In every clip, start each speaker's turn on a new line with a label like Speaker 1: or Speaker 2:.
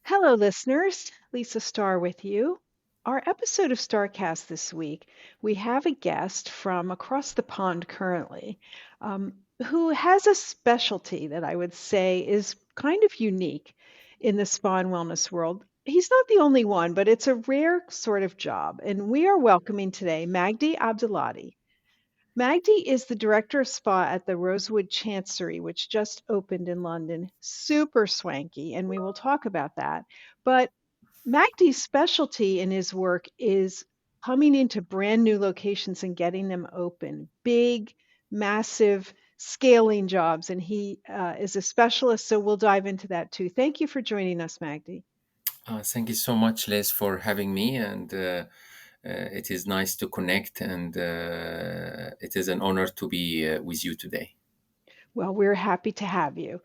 Speaker 1: Hello, listeners. Lisa Starr with you. Our episode of StarCast this week, we have a guest from across the pond currently who has a specialty that I would say is kind of unique in the spa and wellness world. He's not the only one, but it's a rare sort of job. And we are welcoming today Magdy Abdelaty. Magdy is the director of spa at the Rosewood Chancery, which just opened in London. Super swanky, and we will talk about that. But Magdy's specialty in his work is coming into brand new locations and getting them open. Big, massive scaling jobs. And he is a specialist, so we'll dive into that too. Thank you for joining us, Magdy.
Speaker 2: Thank you so much, Les, for having me. And it is nice to connect. And it is an honor to be with you today.
Speaker 1: Well, we're happy to have you.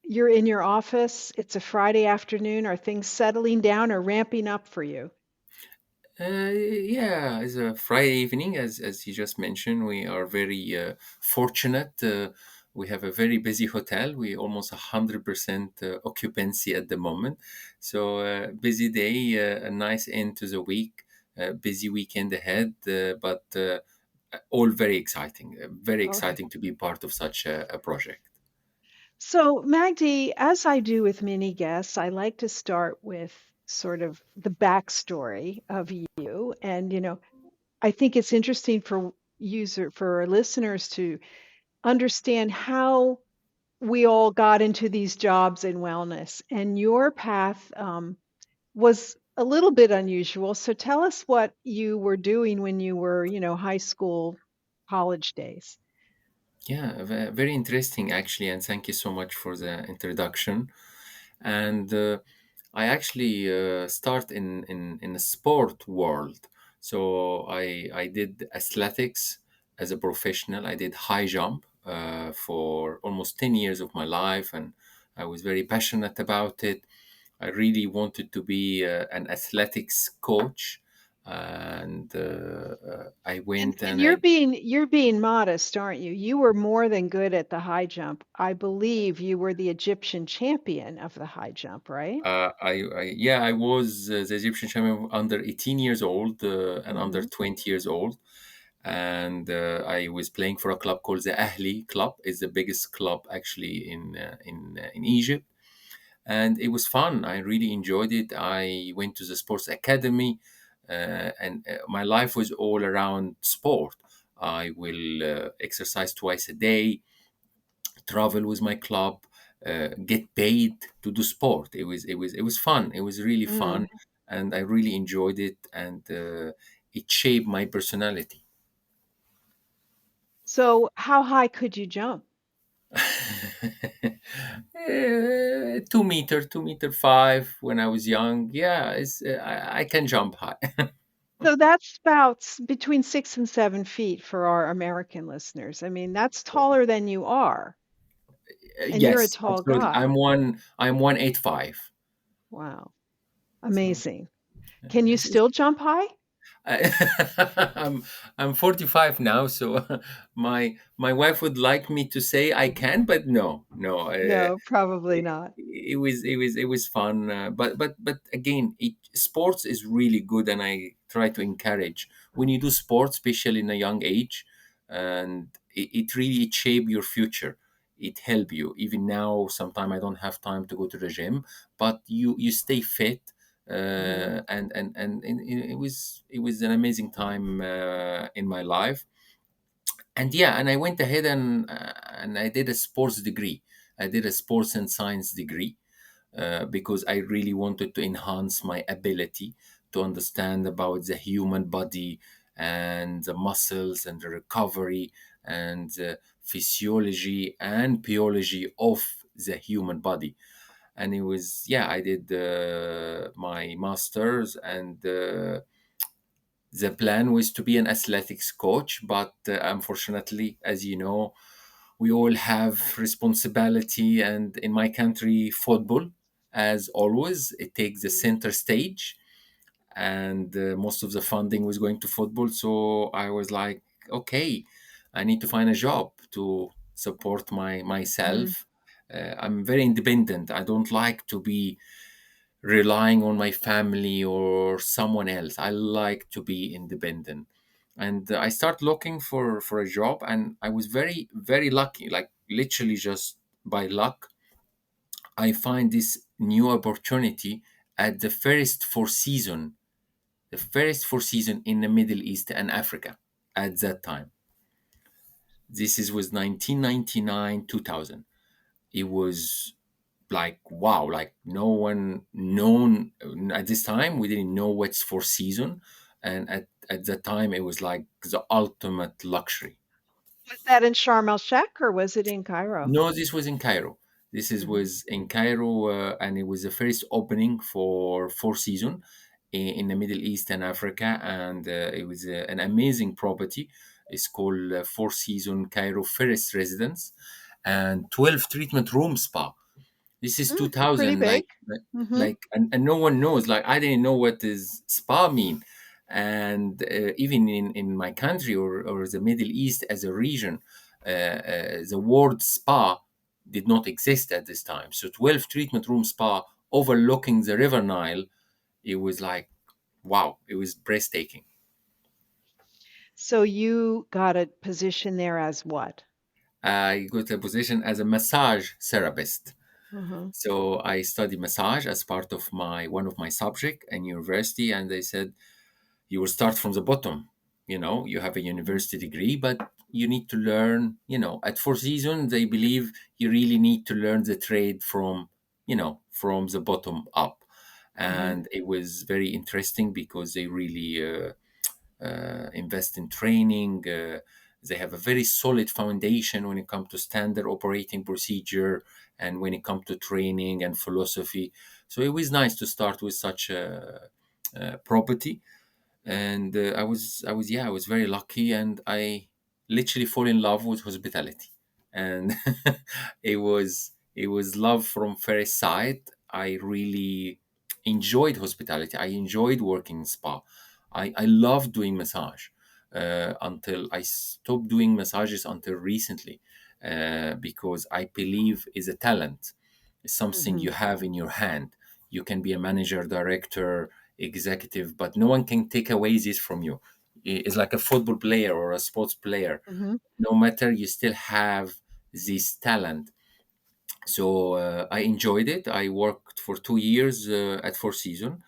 Speaker 1: You're in your office. It's a Friday afternoon. Are things settling down or ramping up for you?
Speaker 2: Yeah, it's a Friday evening, as you just mentioned. We are very fortunate. We have a very busy hotel. We almost 100% occupancy at the moment. So busy day, a nice end to the week. Busy weekend ahead, but all very exciting. Very
Speaker 1: Okay.
Speaker 2: exciting to be part of such a project.
Speaker 1: So, Magdi, as I do with many guests, I like to start with sort of the backstory of you. And, I think it's interesting for our listeners to understand how we all got into these jobs in wellness. And your path was a little bit unusual. So tell us what you were doing when you were, high school, college days.
Speaker 2: Yeah, very interesting actually, and thank you so much for the introduction. And I actually start in a sport world. So I did athletics as a professional. I did high jump for almost 10 years of my life, and I was very passionate about it. I really wanted to be an athletics coach, and I
Speaker 1: And
Speaker 2: went
Speaker 1: and
Speaker 2: and
Speaker 1: you're being modest, aren't you? You were more than good at the high jump. I believe you were the Egyptian champion of the high jump, right?
Speaker 2: Yeah, I was the Egyptian champion under 18 years old and under
Speaker 1: Hmm.
Speaker 2: 20 years old, and I was playing for a club called the Ahli Club. It's the biggest club actually in Egypt, and it was fun. I really enjoyed it. I went to the sports academy, and my life was all around sport. I will exercise twice a day, travel with my club, get paid to do sport. It was fun. It was really fun,
Speaker 1: Mm.
Speaker 2: and I really enjoyed it, and it shaped my personality.
Speaker 1: So how high could you jump?
Speaker 2: 2 meter, 2 meter five when I was young. Yeah, I can jump high.
Speaker 1: So that's about between 6 and 7 feet for our American listeners. I mean, that's taller than you are, and you're a
Speaker 2: Yes,
Speaker 1: tall
Speaker 2: absolutely. I'm
Speaker 1: guy.
Speaker 2: one. I'm 185.
Speaker 1: Wow,
Speaker 2: So
Speaker 1: amazing. Can you
Speaker 2: it's
Speaker 1: still jump high?
Speaker 2: I'm I'm 45 now, so my wife would like me to say I can, but no, no.
Speaker 1: No, probably
Speaker 2: It,
Speaker 1: not.
Speaker 2: it was fun, but again, sports is really good, and I try to encourage when you do sports, especially in a young age, and it really shape your future. It help you even now. Sometimes I don't have time to go to the gym, but you stay fit,
Speaker 1: Hmm.
Speaker 2: and it was an amazing time in my life. And yeah, and I went ahead and I did a sports degree. I did a sports and science degree because I really wanted to enhance my ability to understand about the human body and the muscles and the recovery and the physiology and biology of the human body. And it was, yeah, I did my masters, and the plan was to be an athletics coach, but unfortunately, as you know, we all have responsibility, and in my country, football, as always, it takes the center stage, and most of the funding was going to football. So I was like, okay, I need to find a job to support
Speaker 1: Mm.
Speaker 2: myself. I'm very independent. I don't like to be relying on my family or someone else. I like to be independent. And I start looking for a job, and I was very, very lucky. Like literally just by luck, I find this new opportunity at the first four season in the Middle East and Africa at that time. This is was 1999, 2000. It was like wow, like no one known at this time. We didn't know what's for season, and at that time it was like the ultimate luxury.
Speaker 1: Was that in Sharm el Sheikh or was it in Cairo?
Speaker 2: No, this was in Cairo. This is
Speaker 1: Hmm.
Speaker 2: was in Cairo, and it was the first opening for four season in the Middle East and Africa, and it was an amazing property. It's called Four Season Cairo Ferris Residence, and 12 treatment room spa. This is
Speaker 1: Pretty
Speaker 2: 2000,
Speaker 1: big. Hmm.
Speaker 2: and no one knows. Like I didn't know what does spa mean, and even in my country or the Middle East as a region, the word spa did not exist at this time. So 12 treatment room spa overlooking the River Nile, it was like wow, it was breathtaking.
Speaker 1: So you got a position there as what?
Speaker 2: I got a position as a massage therapist.
Speaker 1: Hmm.
Speaker 2: So I studied massage as part of my one of my subject in university, and they said you will start from the bottom. You have a university degree, but you need to learn. At Four Seasons, they believe you really need to learn the trade from the bottom up,
Speaker 1: Hmm.
Speaker 2: and it was very interesting because they really invest in training. They have a very solid foundation when it comes to standard operating procedure and when it comes to training and philosophy. So it was nice to start with such a property, and I was very lucky, and I literally fall in love with hospitality, and it was love from first sight. I really enjoyed hospitality. I enjoyed working in spa. I love doing massage until I stopped doing massages until recently, because I believe is a talent. It's something
Speaker 1: Hmm.
Speaker 2: you have in your hand. You can be a manager, director, executive, but no one can take away this from you. It's like a football player or a sports player.
Speaker 1: Hmm.
Speaker 2: No matter, you still have this talent. So I enjoyed it. I worked for 2 years at Four Seasons,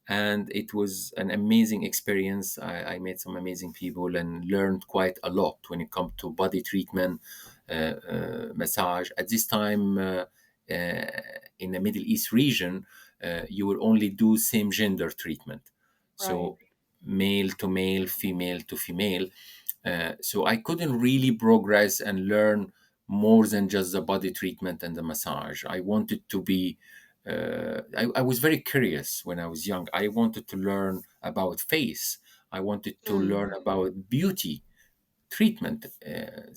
Speaker 2: and it was an amazing experience. I met some amazing people and learned quite a lot when it comes to body treatment, massage. At this time, in the Middle East region, you will only do same gender treatment,
Speaker 1: Right.
Speaker 2: so male to male, female to female. So I couldn't really progress and learn more than just the body treatment and the massage. I wanted to be I was very curious when I was young. I wanted to learn about face. I wanted to
Speaker 1: Mm.
Speaker 2: learn about beauty treatment,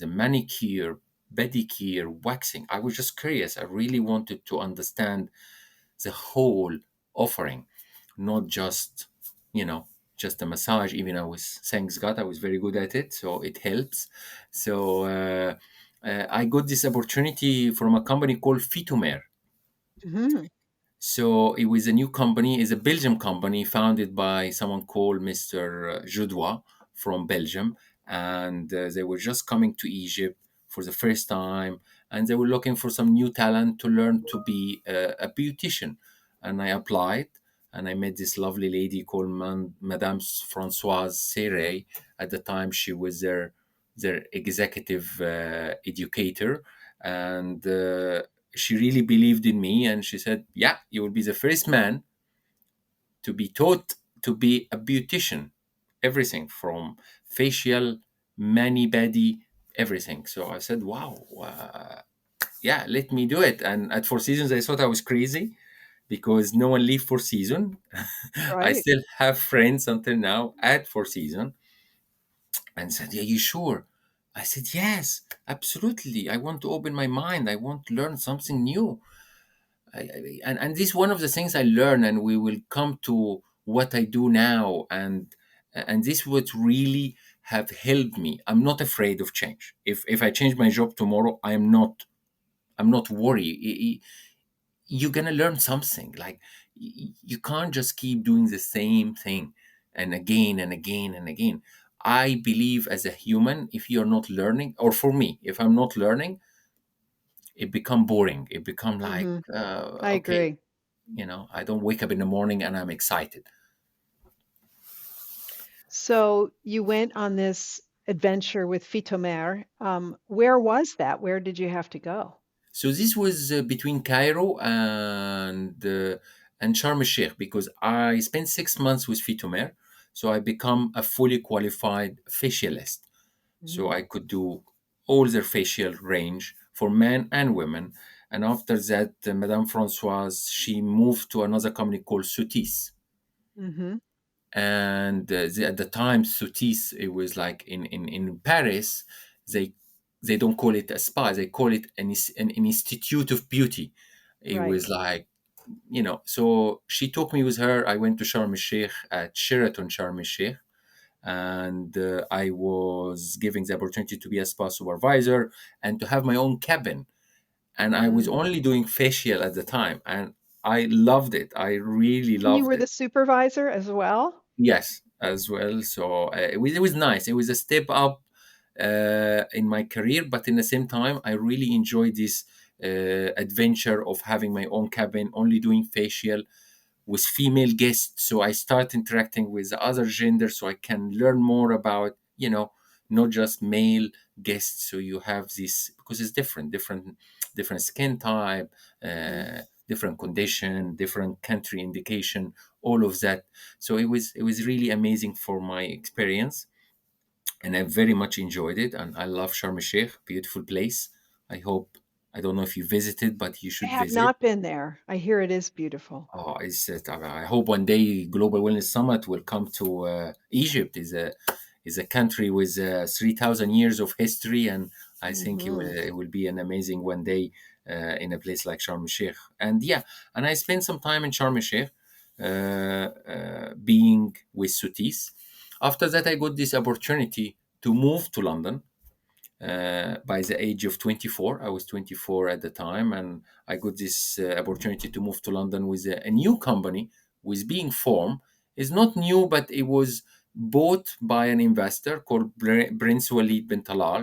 Speaker 2: the manicure, pedicure, waxing. I was just curious. I really wanted to understand the whole offering, not just, you know, just a massage. Even I was, thanks God, I was very good at it, so it helps. So I got this opportunity from a company called Fitomer.
Speaker 1: Hmm.
Speaker 2: So it was a new company, is a Belgium company founded by someone called Mr. Judois from Belgium, and they were just coming to Egypt for the first time, and they were looking for some new talent to learn to be a beautician. And I applied, and I met this lovely lady called Madame Françoise Serre. At the time, she was their executive educator, and she really believed in me, and she said, yeah, you will be the first man to be taught to be a beautician, everything from facial, mani body, everything. So I said, wow, yeah, let me do it. And at Four Seasons I thought I was crazy because no one leave Four Seasons. I
Speaker 1: Right.
Speaker 2: still have friends until now at Four Seasons, and said, yeah, you sure? I said, yes, absolutely, I want to open my mind, I want to learn something new. And this is one of the things I learn, and we will come to what I do now, and this would really have helped me. I'm not afraid of change. If I change my job tomorrow, I'm not worried. you're gonna learn something. Like you can't just keep doing the same thing and again and again and again. I believe as a human, if you're not learning, or for me, if I'm not learning, it become boring. It become like,
Speaker 1: Hmm. I
Speaker 2: okay,
Speaker 1: agree.
Speaker 2: I don't wake up in the morning and I'm excited.
Speaker 1: So you went on this adventure with Fitomer. Where was that? Where did you have to go?
Speaker 2: So this was between Cairo and Sharm el Sheikh, because I spent 6 months with Fitomer, so I become a fully qualified facialist. So
Speaker 1: Hmm.
Speaker 2: I could do all their facial range for men and women. And after that, Madame Francoise, she moved to another company called Sutis.
Speaker 1: Hmm.
Speaker 2: And at the time, Sutis, it was like in Paris, they they don't call it a spa, they call it an institute of beauty. It
Speaker 1: Right.
Speaker 2: was like, so she took me with her. I went to Sharm el Sheikh at Sheraton Sharm el Sheikh, and I was given the opportunity to be a spa supervisor and to have my own cabin. And I was
Speaker 1: Mm.
Speaker 2: only doing facial at the time, and I loved it. I really
Speaker 1: And you
Speaker 2: loved
Speaker 1: were
Speaker 2: it.
Speaker 1: the supervisor as well?
Speaker 2: Yes, as well. So it was nice. It was a step up in my career, but in the same time, I really enjoyed this adventure of having my own cabin, only doing facial with female guests. So I start interacting with the other gender, so I can learn more about, not just male guests. So you have this, because it's different skin type,
Speaker 1: Hmm.
Speaker 2: different condition, different country indication, all of that. So it was really amazing for my experience, and I very much enjoyed it. And I love Sharm el Sheikh, beautiful place. I don't know if you visited, but you
Speaker 1: I
Speaker 2: should
Speaker 1: have
Speaker 2: visit.
Speaker 1: not been there. I hear it is beautiful.
Speaker 2: Oh, I hope one day Global Wellness Summit will come to Egypt. Is a country with 3,000 years of history, and I think
Speaker 1: Hmm.
Speaker 2: it will be an amazing one day in a place like Sharm el Sheikh. And yeah, and I spent some time in Sharm el Sheikh, being with Sutis. After that, I got this opportunity to move to London by the age of 24. I was 24 at the time, and I got this opportunity to move to London with a new company was being formed. It's not new, but it was bought by an investor called Prince Walid bin Talal.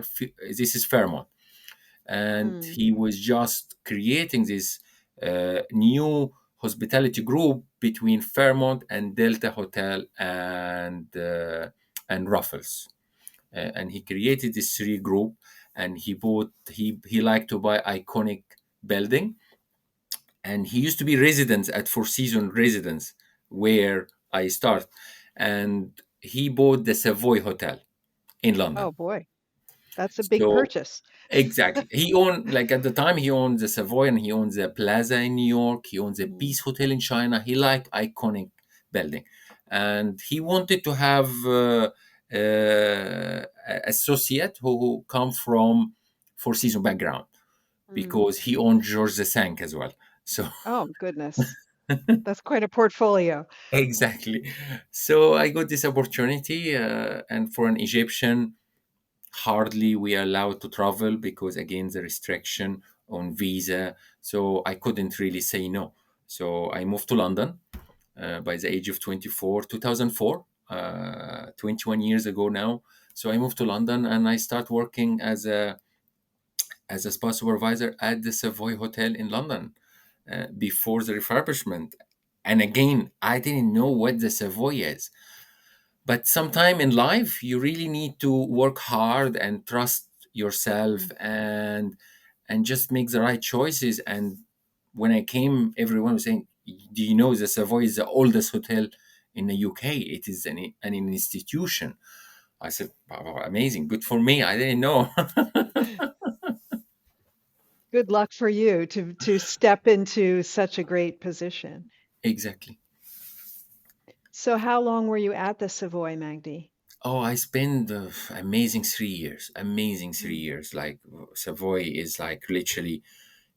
Speaker 2: This is Fairmont, and
Speaker 1: Mm.
Speaker 2: he was just creating this new hospitality group between Fairmont and Delta Hotel and Raffles. And he created this three group, and he liked to buy iconic building, and he used to be residence at Four Seasons residence where I start, and he bought the Savoy Hotel in London.
Speaker 1: Oh boy, that's a big
Speaker 2: So
Speaker 1: purchase.
Speaker 2: exactly, he owned, like at the time, he owned the Savoy, and he owns the Plaza in New York. He owns the
Speaker 1: Mm.
Speaker 2: Peace Hotel in China. He liked iconic building, and he wanted to have associate who come from Four Seasons background,
Speaker 1: Mm.
Speaker 2: because he owned George V as well. So
Speaker 1: Oh goodness, that's quite a portfolio.
Speaker 2: exactly, so I got this opportunity, and for an Egyptian, hardly we are allowed to travel because again the restriction on visa, so I couldn't really say no. So I moved to London by the age of 24, 2004, 21 years ago now. So I moved to London, and I start working as a spa supervisor at the Savoy Hotel in London before the refurbishment. And again, I didn't know what the Savoy is. But sometime in life, you really need to work hard and trust yourself,
Speaker 1: Mm.
Speaker 2: and just make the right choices. And when I came, everyone was saying, "Do you know the Savoy is the oldest hotel in the UK? It is an institution." I said, "Wow, amazing, good for me. I didn't know."
Speaker 1: Good luck for you to step into such a great position.
Speaker 2: Exactly.
Speaker 1: So how long were you at the Savoy, Magdy?
Speaker 2: Oh, I spent amazing 3 years. Amazing three
Speaker 1: Mm.
Speaker 2: years. Like Savoy is like literally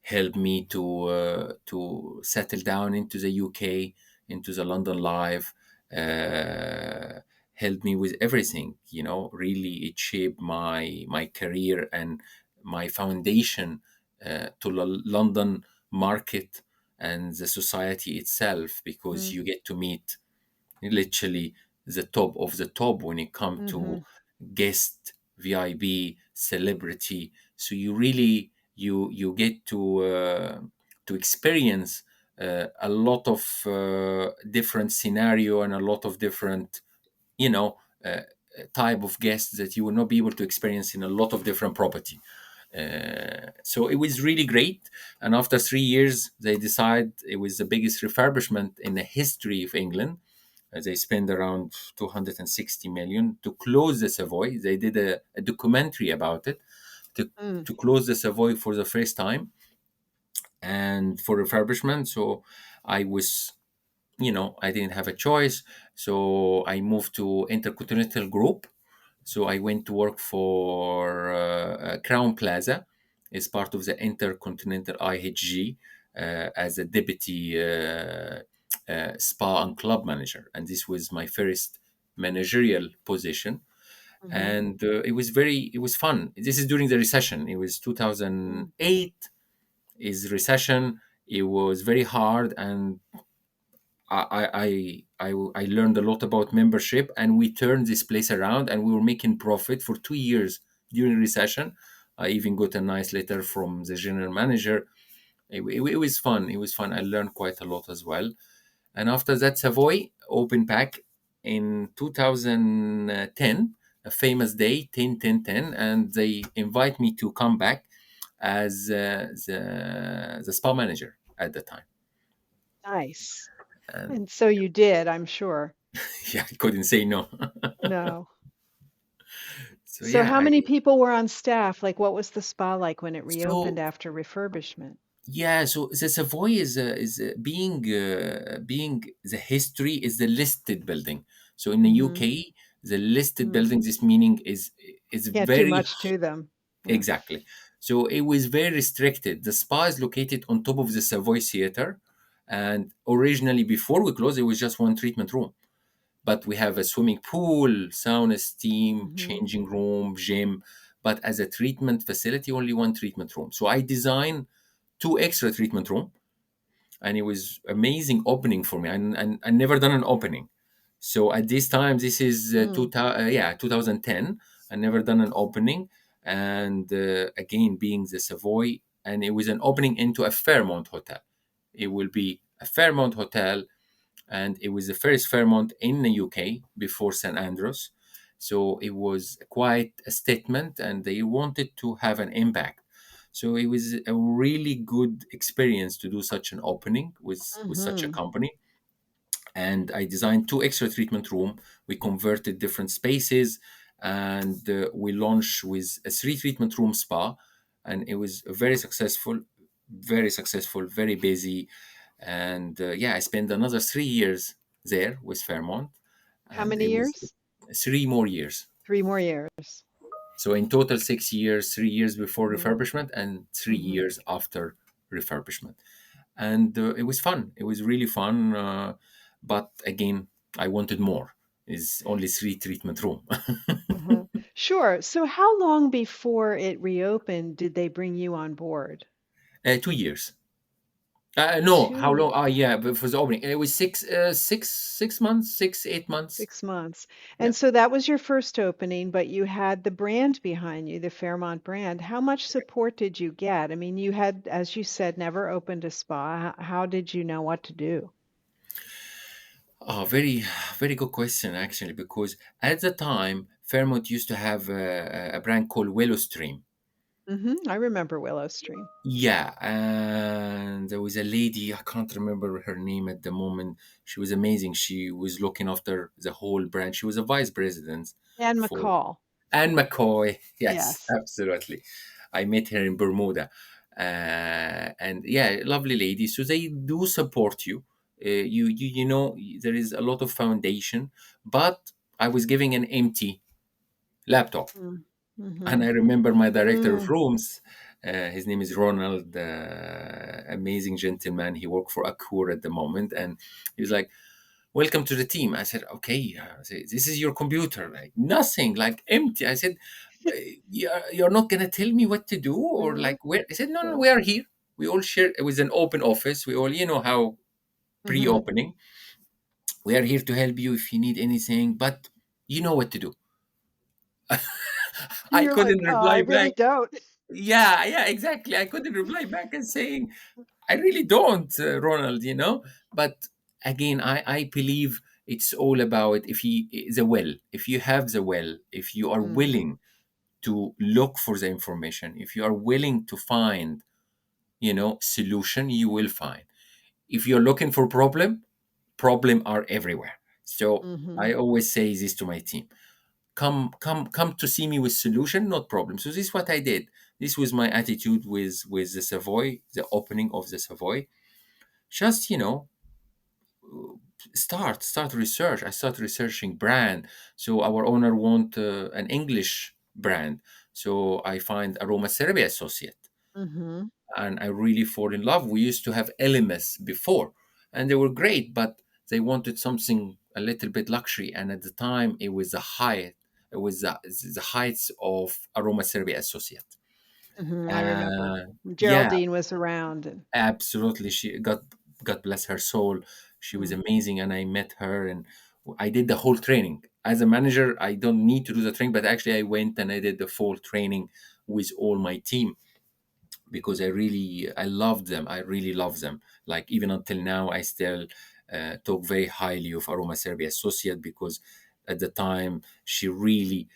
Speaker 2: helped me to settle down into the UK, into the London life. Uh, Helped me with everything. Really, it shaped my career and my foundation to the London market and the society itself, because
Speaker 1: Mm.
Speaker 2: you get to meet literally the top of the top when it comes to
Speaker 1: Mhm.
Speaker 2: guest, VIP, celebrity. So you really you get to experience a lot of different scenario and a lot of different, you know, type of guests that you will not be able to experience in a lot of different property. So it was really great. And after 3 years, they decide it was the biggest refurbishment in the history of England. They spent around 260 million to close the Savoy. They did a documentary about it to,
Speaker 1: Mm.
Speaker 2: to close the Savoy for the first time and for refurbishment. So I was, I didn't have a choice. So I moved to Intercontinental Group. So I went to work for Crown Plaza as part of the Intercontinental IHG as a deputy spa and club manager. And this was my first managerial position.
Speaker 1: Mhm.
Speaker 2: And it was fun. This is during the recession. It was
Speaker 1: Mm.
Speaker 2: 2008 is recession. It was very hard, and I learned a lot about membership, and we turned this place around, and we were making profit for 2 years during recession. I even got a nice letter from the general manager. It was fun. It was fun. I learned quite a lot as well. And after that, Savoy opened back in 2010, a famous day, 10 10 10, and they invite me to come back as the spa manager at the time.
Speaker 1: Nice.
Speaker 2: And
Speaker 1: And so you did, I'm sure.
Speaker 2: yeah, I couldn't say no.
Speaker 1: No.
Speaker 2: So
Speaker 1: So
Speaker 2: yeah,
Speaker 1: how many people were on staff? Like, what was the spa like when it reopened
Speaker 2: so
Speaker 1: after refurbishment?
Speaker 2: yeah, so the Savoy being the history is the listed building. So in the
Speaker 1: Mhm.
Speaker 2: UK, the listed
Speaker 1: Mm.
Speaker 2: building, this meaning is
Speaker 1: Can't do
Speaker 2: very
Speaker 1: much to them. Yeah.
Speaker 2: exactly. So it was very restricted. The spa is located on top of the Savoy Theatre, and originally before we closed, it was just one treatment room. But we have a swimming pool, sauna, steam,
Speaker 1: Mhm.
Speaker 2: changing room, gym. But as a treatment facility, only one treatment room. So I designed two extra treatment room, and it was amazing opening for me. And I never done an opening. So at this time, this is
Speaker 1: Mm.
Speaker 2: 2010. I never done an opening, and again being the Savoy, and it was an opening into a Fairmont hotel. It will be a Fairmont hotel, and it was the first Fairmont in the UK before St Andrews. So it was quite a statement, and they wanted to have an impact. So it was a really good experience to do such an opening with such a
Speaker 1: Mhm.
Speaker 2: company. And I designed two extra treatment room. We converted different spaces, and we launched with a three treatment room spa, and it was very successful, very busy. And yeah, I spent another 3 years there with Fairmont,
Speaker 1: How
Speaker 2: and
Speaker 1: many
Speaker 2: it was
Speaker 1: years?
Speaker 2: 3 more years.
Speaker 1: 3 more years.
Speaker 2: So in total, 6 years, 3 years before
Speaker 1: Mm.
Speaker 2: refurbishment and three
Speaker 1: Mhm.
Speaker 2: years after refurbishment. And it was fun. It was really fun. But again, I wanted more. It's only three treatment room.
Speaker 1: Uh-huh. Sure. So how long before it reopened did they bring you on board?
Speaker 2: 2 years. No,
Speaker 1: 2
Speaker 2: how long?
Speaker 1: years.
Speaker 2: Yeah, but for the opening, it was 6 months, 6 8 months.
Speaker 1: 6 months.
Speaker 2: Yeah.
Speaker 1: And so that was your first opening, but you had the brand behind you, the Fairmont brand. How much support did you get? I mean, you had, as you said, never opened a spa. How did you know what to do?
Speaker 2: Oh, very good question, actually, because at the time, Fairmont used to have a brand called Willow Stream.
Speaker 1: I remember Willow Stream.
Speaker 2: Yeah, and there was a lady, I can't remember her name at the moment. She was amazing. She was looking after the whole brand. She was a vice president
Speaker 1: And
Speaker 2: for
Speaker 1: McCall.
Speaker 2: Anne McCoy. Yes,
Speaker 1: Yes.
Speaker 2: absolutely. I met her in Bermuda. And yeah, lovely lady. So they do support you. There is a lot of foundation, but I was giving an empty laptop.
Speaker 1: Mm.
Speaker 2: And
Speaker 1: Mm-hmm.
Speaker 2: I remember my director of
Speaker 1: Mm.
Speaker 2: rooms. His name is Ronald, amazing gentleman. He worked for Accor at the moment, and he was like, "Welcome to the team." I said, "Okay." I said, "This is your computer, like nothing, like empty." I said, "You're not gonna tell me what to do, or
Speaker 1: Uh-huh.
Speaker 2: like where?" He said, "No, no,
Speaker 1: Yeah.
Speaker 2: we are here. We all share. It was an open office. We all, you know how
Speaker 1: Hmm.
Speaker 2: pre-opening. We are here to help you if you need anything, but you know what to do. I
Speaker 1: You're like,
Speaker 2: couldn't
Speaker 1: I
Speaker 2: reply
Speaker 1: really
Speaker 2: back.
Speaker 1: don't.
Speaker 2: Yeah, yeah, exactly. I couldn't reply back and saying, I really don't, Ronald, you know. But again, I believe it's all about if you the will, if you have the will, if you are
Speaker 1: Mm,
Speaker 2: willing to look for the information, if you are willing to find, solution, you will find. If you're looking for problem are everywhere. So
Speaker 1: hmm.
Speaker 2: I always say this to my team: come to see me with solution, not problem. So this is what I did. This was my attitude with the Savoy, the opening of the Savoy. Just start research. I start researching brand. So our owner want an English brand. So I find aromatherapy associate,
Speaker 1: Hmm.
Speaker 2: and I really fall in love. We used to have LMS before, and they were great, but they wanted something a little bit luxury. And at the time, it was the height. It was the heights of aromatherapy associate.
Speaker 1: Hmm. I remember.
Speaker 2: Uh, yeah,
Speaker 1: Geraldine was around, and
Speaker 2: absolutely. She God bless her soul. She was
Speaker 1: mm,
Speaker 2: amazing, and I met her, and I did the whole training. As a manager, I don't need to do the training, but actually, I went and I did the full training with all my team because I love them. I really love them. Like even until now, I still talk very highly of aromatherapy associate because at the time she really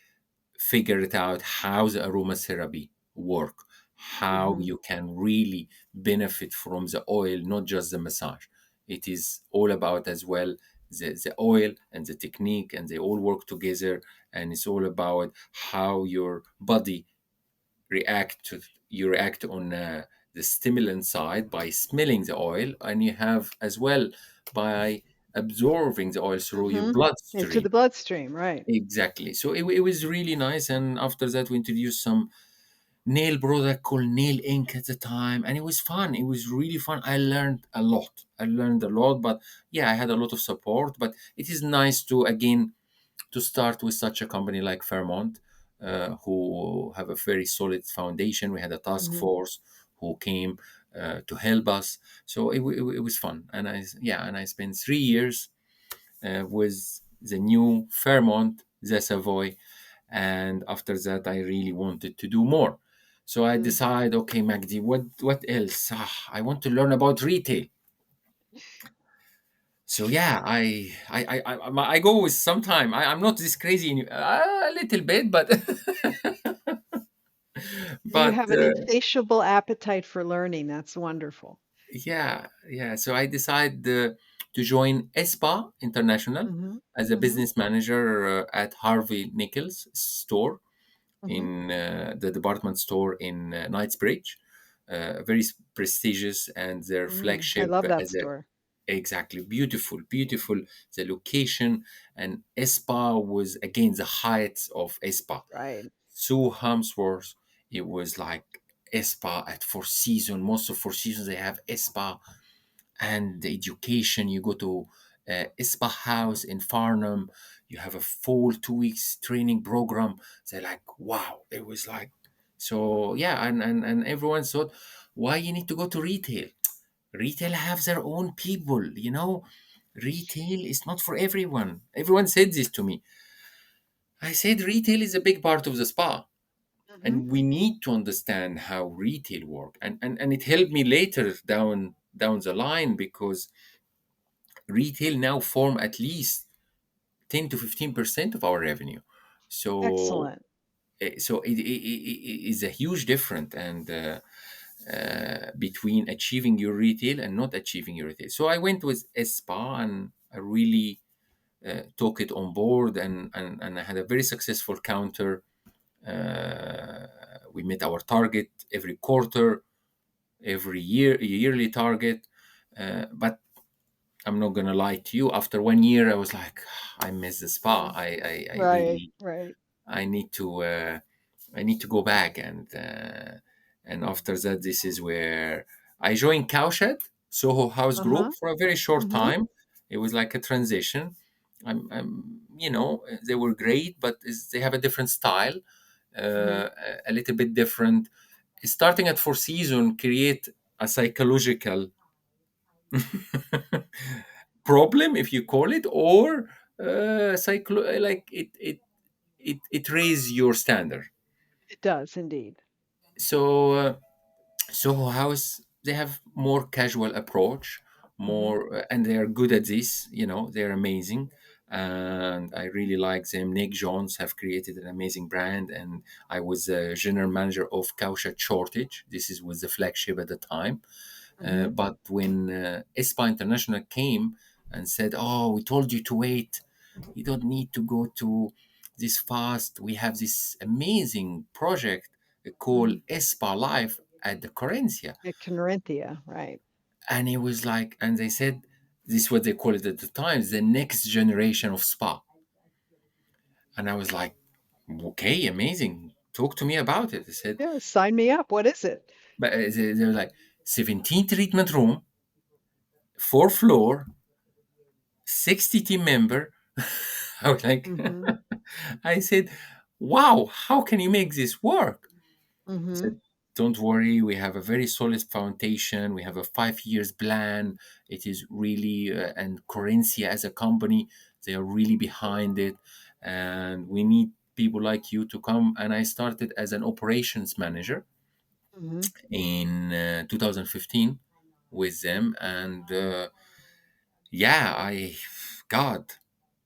Speaker 2: figured out how the aromatherapy work, how
Speaker 1: hmm.
Speaker 2: you can really benefit from the oil, not just the massage. It is all about as well the oil and the technique, and they all work together. And it's all about how your body you react on the stimulant side by smelling the oil, and you have as well by absorbing the oil through your
Speaker 1: Hmm. Into
Speaker 2: bloodstream.
Speaker 1: the bloodstream, right?
Speaker 2: Exactly. So it was really nice. And after that, we introduced some nail product called Nail Ink at the time, and it was fun. It was really fun. I learned a lot. But yeah, I had a lot of support. But it is nice to again to start with such a company like Fairmont, who have a very solid foundation. We had a task
Speaker 1: Hmm.
Speaker 2: force who came to help us. So it was fun. And I spent 3 years with the new Fairmont, the Savoy. And after that, I really wanted to do more. So I
Speaker 1: Mm.
Speaker 2: decided, okay, Magdi, what else? I want to learn about retail. So yeah, I go with sometime. I'm not this crazy, a little bit, but
Speaker 1: You
Speaker 2: but
Speaker 1: have an insatiable appetite for learning. That's wonderful.
Speaker 2: yeah, yeah. So I decided to join ESPA International
Speaker 1: Hmm.
Speaker 2: as a
Speaker 1: Hmm.
Speaker 2: business manager at Harvey Nichols store
Speaker 1: Hmm.
Speaker 2: in the department store in Knightsbridge, very prestigious, and their
Speaker 1: Mm. I
Speaker 2: flagship
Speaker 1: love that
Speaker 2: as a
Speaker 1: store.
Speaker 2: exactly beautiful, beautiful the location. And Spa was again the heights of Spa.
Speaker 1: Right.
Speaker 2: So Hamsworth, it was like Spa at Four Seasons. Most of Four Seasons they have Spa, and the education. You go to Ispa House in Farnham. You have a full 2 weeks training program. They're like, wow, it was like, so yeah, and everyone thought, why you need to go to retail? Retail have their own people, you know. Retail is not for everyone. Everyone said this to me. I said retail is a big part of the spa,
Speaker 1: Hmm.
Speaker 2: and we need to understand how retail work. And it helped me later down the line because retail now form at least 10 to 15% of our revenue. So
Speaker 1: Excellent.
Speaker 2: it is a huge difference and between achieving your retail and not achieving your retail. So I went with spa, and I really took it on board, and I had a very successful counter. We met our target every quarter, every year, a yearly target. But I'm not gonna lie to you. After 1 year, I was like, I miss the spa.
Speaker 1: Mm.
Speaker 2: I
Speaker 1: Right.
Speaker 2: really
Speaker 1: Right.
Speaker 2: I need to go back. And after that, this is where I joined Cowshed Soho House Group
Speaker 1: Uh-huh.
Speaker 2: for a very short
Speaker 1: Hmm.
Speaker 2: time. It was like a transition. They were great, but they have a different style,
Speaker 1: Hmm.
Speaker 2: a little bit different. Starting at Four Season create a psychological problem, if you call it, or like it raises your standard.
Speaker 1: It does indeed.
Speaker 2: So Soho House, they have more casual approach,
Speaker 1: Hmm.
Speaker 2: more and they are good at this. They're amazing, and I really like them. Nick Jones have created an amazing brand, and I was a general manager of Kausha Shortage. This is was the flagship at the time.
Speaker 1: Hmm.
Speaker 2: But when ESPA International came and said, "Oh, we told you to wait. You don't need to go to this fast. We have this amazing project called
Speaker 1: Mm.
Speaker 2: ESPA Live at the Corencia."
Speaker 1: At Corinthia, right.
Speaker 2: And it was like, and they said, this is what they call it at the time, the next generation of spa. And I was like, okay, amazing. Talk to me about it. They said,
Speaker 1: Yeah, sign me up. What is it?
Speaker 2: but they were like, 17 treatment room, 4 floor, 60 team member. I was like,
Speaker 1: Hmm.
Speaker 2: I said, wow, how can you make this work? I
Speaker 1: Hmm.
Speaker 2: said, don't worry, we have a very solid foundation. We have a 5 years plan. It is really, and Corencia as a company, they are really behind it. And we need people like you to come. And I started as an operations manager
Speaker 1: Hmm.
Speaker 2: in 2015 with them. And yeah, God,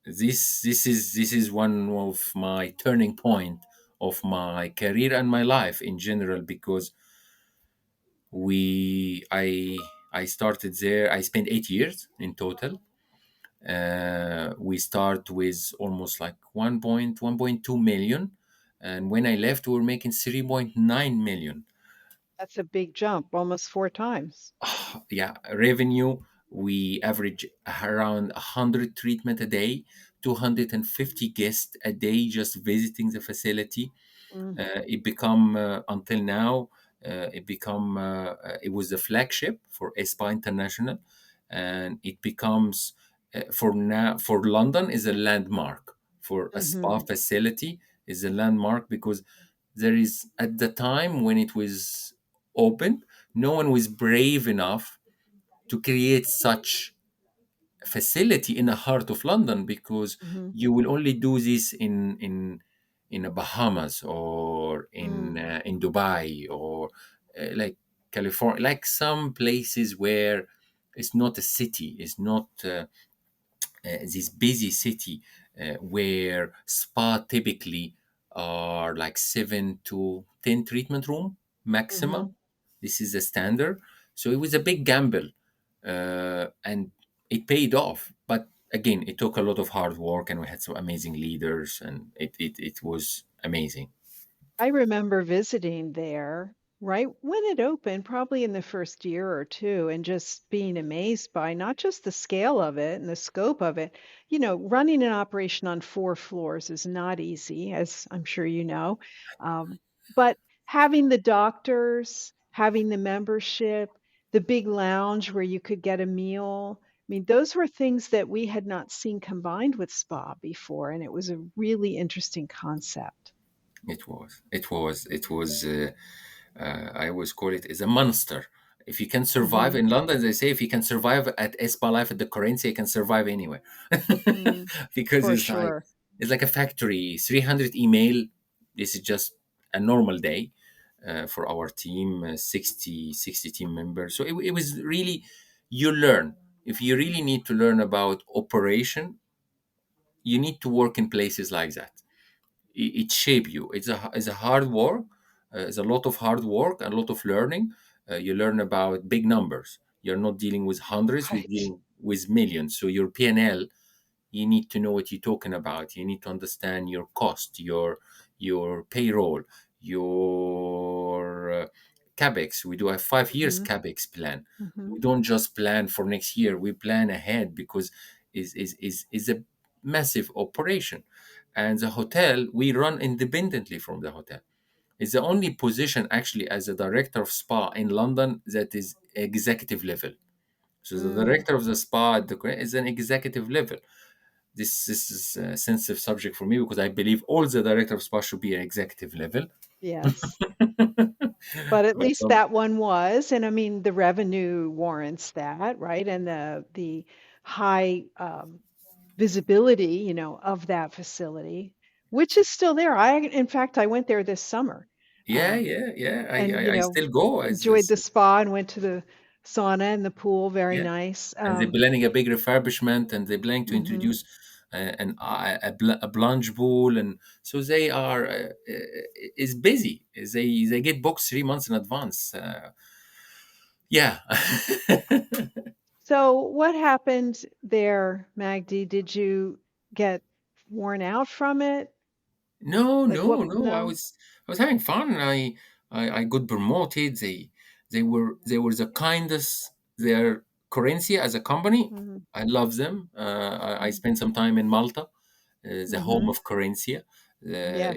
Speaker 2: this is one of my turning point of my career and my life in general, because we I started there. I spent 8 years in total. We start with almost like 1.2 million, and when I left we were making 3.9 million.
Speaker 1: That's a big jump, almost four times.
Speaker 2: Yeah, revenue, we average around 100 treatment a day, 250 guests a day just visiting the facility.
Speaker 1: Mm.
Speaker 2: It become until now, it was the flagship for ESPA International, and it becomes for now, for London is a landmark, for a spa
Speaker 1: Hmm.
Speaker 2: facility is a landmark, because there is, at the time when it was opened, no one was brave enough to create such facility in the heart of London, because
Speaker 1: Hmm.
Speaker 2: you will only do this in the Bahamas, or
Speaker 1: Mm.
Speaker 2: in Dubai, or like California, like some places where it's not a city, it's not this busy city, where spa typically are like 7 to 10 treatment room
Speaker 1: Hmm.
Speaker 2: maximum. This is the standard. So it was a big gamble, and it paid off. But again, it took a lot of hard work, and we had some amazing leaders, and it was amazing.
Speaker 1: I remember visiting there right when it opened, probably in the first year or two, and just being amazed by not just the scale of it and the scope of it. Running an operation on 4 floors is not easy, as I'm sure you know. Um, but having the doctors, having the membership, the big lounge where you could get a meal. I mean, those were things that we had not seen combined with spa before, and it was a really interesting concept.
Speaker 2: I always call it is a monster. If you can survive
Speaker 1: Hmm.
Speaker 2: in London, they say if you can survive at Espa Life at the Corencia, you can survive anywhere.
Speaker 1: Mm,
Speaker 2: Because
Speaker 1: for
Speaker 2: it's
Speaker 1: sure.
Speaker 2: like a factory. 300 email. This is just a normal day for our team. 60 team members. So it was really, you learn. If you really need to learn about operation, you need to work in places like that. It shape you. It's a hard work. It's a lot of hard work and a lot of learning. You learn about big numbers. You're not dealing with hundreds. We're
Speaker 1: Right.
Speaker 2: dealing with millions. So your P&L, you need to know what you're talking about. You need to understand your cost, your payroll, your capex. We do a 5 years
Speaker 1: Hmm.
Speaker 2: capex plan.
Speaker 1: Hmm.
Speaker 2: We don't just plan for next year. We plan ahead, because is a massive operation. And the hotel, we run independently from the hotel. It's the only position actually as a director of spa in London that is executive level. So the
Speaker 1: Mm.
Speaker 2: director of the spa at the is an executive level. This is a sensitive subject for me, because I believe all the director of spa should be an executive level.
Speaker 1: Yes. But at
Speaker 2: But,
Speaker 1: least that one was, and I mean, the revenue warrants that, right? And the high visibility, of that facility, which is still there. In fact, I went there this summer,
Speaker 2: yeah,
Speaker 1: um,
Speaker 2: yeah, yeah.
Speaker 1: and
Speaker 2: I still go
Speaker 1: enjoyed the spa and went to the sauna and the pool. Very
Speaker 2: yeah.
Speaker 1: nice.
Speaker 2: And they're planning a big refurbishment, and they're planning to
Speaker 1: Mhm,
Speaker 2: introduce a plunge pool, and so they are is busy. They get books 3 months in advance. Yeah.
Speaker 1: So, what happened there, Magdi? Did you get worn out from it?
Speaker 2: No,
Speaker 1: Like what?
Speaker 2: no, no.
Speaker 1: No.
Speaker 2: I was having fun. I got promoted. They were the kindest. Their currency as a company.
Speaker 1: Mm-hmm.
Speaker 2: I love them. I spent some time in Malta, the home
Speaker 1: Mm-hmm.
Speaker 2: of Corinthia.
Speaker 1: Yes.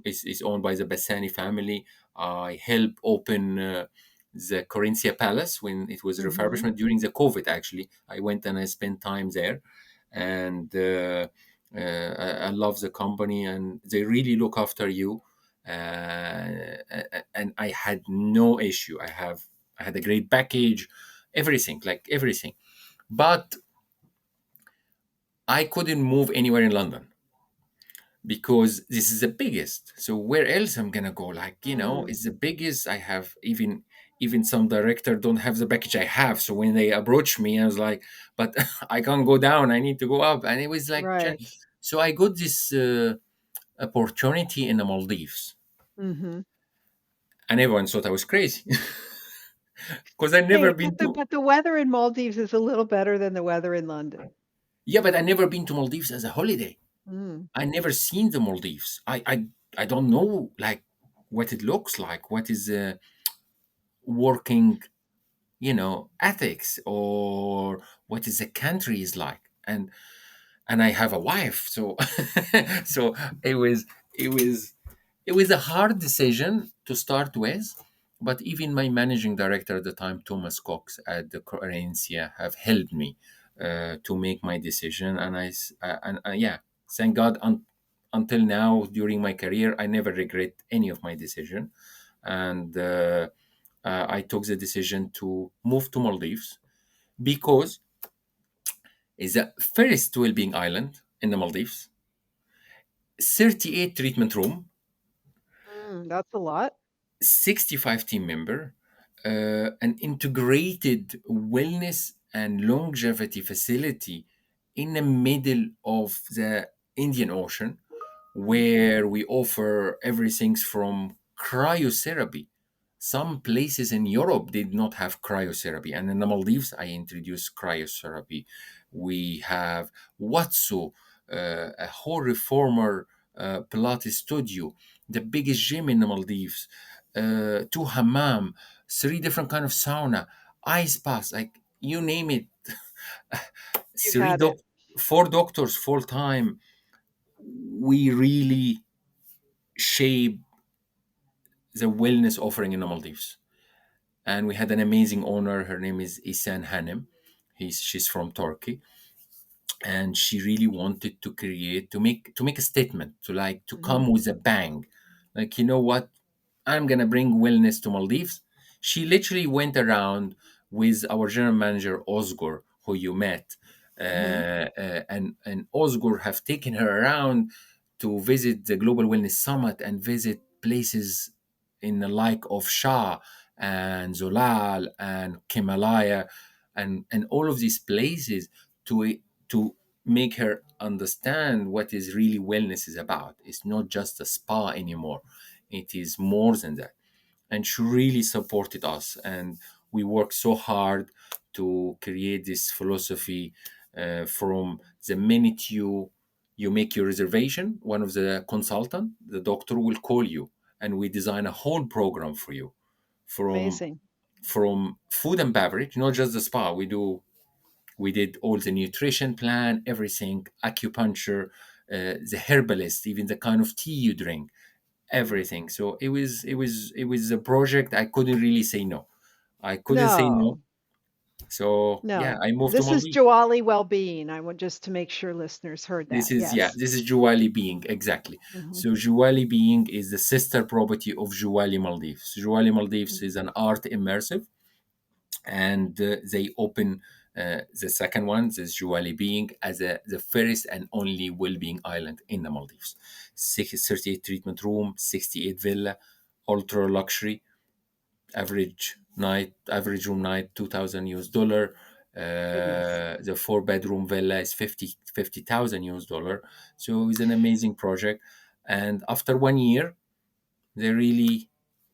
Speaker 2: Is owned by the Bassani family. I helped open the Corinthia Palace when it was
Speaker 1: Mm-hmm.
Speaker 2: refurbishment during the COVID. Actually, I went and I spent time there, and I love the company, and they really look after you. And I had no issue. I had a great package, everything, like everything. But I couldn't move anywhere in London because this is the biggest. So where else I'm gonna go? Like,
Speaker 1: Mm,
Speaker 2: it's the biggest. I have even some director don't have the package I have. So when they approach me, I was like, but I can't go down. I need to go up. And it was like,
Speaker 1: right.
Speaker 2: so I got this opportunity in the Maldives,
Speaker 1: Mm-hmm.
Speaker 2: and everyone thought I was crazy because I never
Speaker 1: Hey, but
Speaker 2: been
Speaker 1: the
Speaker 2: to.
Speaker 1: but the weather in Maldives is a little better than the weather in London.
Speaker 2: Yeah, but I never been to Maldives as a holiday.
Speaker 1: Mm,
Speaker 2: I never seen the Maldives. I don't know like what it looks like. What is working, ethics, or what is the country is like. And I have a wife, so so it was it was it was a hard decision to start with. But even my managing director at the time, Thomas Cox at the Coherencia, have helped me to make my decision. And yeah, thank God, until now during my career, I never regret any of my decision. And I took the decision to move to Maldives because it's the first well-being island in the Maldives, 38 treatment room,
Speaker 1: that's a lot.
Speaker 2: 65 team member, an integrated wellness and longevity facility in the middle of the Indian Ocean,
Speaker 1: Mm-hmm.
Speaker 2: where we offer everything from cryotherapy. Some places in Europe did not have cryotherapy, and in the Maldives, I introduced cryotherapy. We have Watsu, a whole reformer Pilates studio, the biggest gym in the Maldives, two hammam, three different kind of sauna, ice baths, like you name it.
Speaker 1: You
Speaker 2: Three
Speaker 1: had it.
Speaker 2: doc, four doctors full time. We really shape the wellness offering in the Maldives. And we had an amazing owner. Her name is Isan Hanem. She's from Turkey, and she really wanted to make a statement, to
Speaker 1: Mm-hmm.
Speaker 2: come with a bang. Like, you know what? I'm gonna bring wellness to Maldives. She literally went around with our general manager Osgur, who you met,
Speaker 1: Mm-hmm.
Speaker 2: and Osgur have taken her around to visit the Global Wellness Summit and visit places in the like of Shah and Zolal and Himalaya, and all of these places to make her understand what is really wellness is about. It's not just a spa anymore. It is more than that. And she really supported us, and we worked so hard to create this philosophy. From the minute you make your reservation, one of the consultant, the doctor will call you, and we design a whole program for you, from
Speaker 1: Amazing.
Speaker 2: food and beverage, not just the spa. We did all the nutrition plan, everything, acupuncture, the herbalist, even the kind of tea you drink, everything. So it was a project I couldn't really say no. I couldn't say no.
Speaker 1: No.
Speaker 2: So yeah,
Speaker 1: No,
Speaker 2: I moved to
Speaker 1: this is
Speaker 2: Maldives.
Speaker 1: Joali Well-being. I want just to make sure listeners heard
Speaker 2: This
Speaker 1: that.
Speaker 2: is, yeah,
Speaker 1: Yes.
Speaker 2: this is Juwali Being, exactly.
Speaker 1: Hmm.
Speaker 2: So Juwali Being is the sister property of Juwali Maldives. Juwali Maldives is
Speaker 1: Hmm.
Speaker 2: an art immersive, and they open the second one, this Juwali Being, as the first and only well-being island in the Maldives. 38 treatment room, 68 villa, ultra luxury, average room night 2,000 US dollar.
Speaker 1: Goodness.
Speaker 2: The four-bedroom villa is 50,000 US dollar. So it's an amazing project. And after 1 year, they really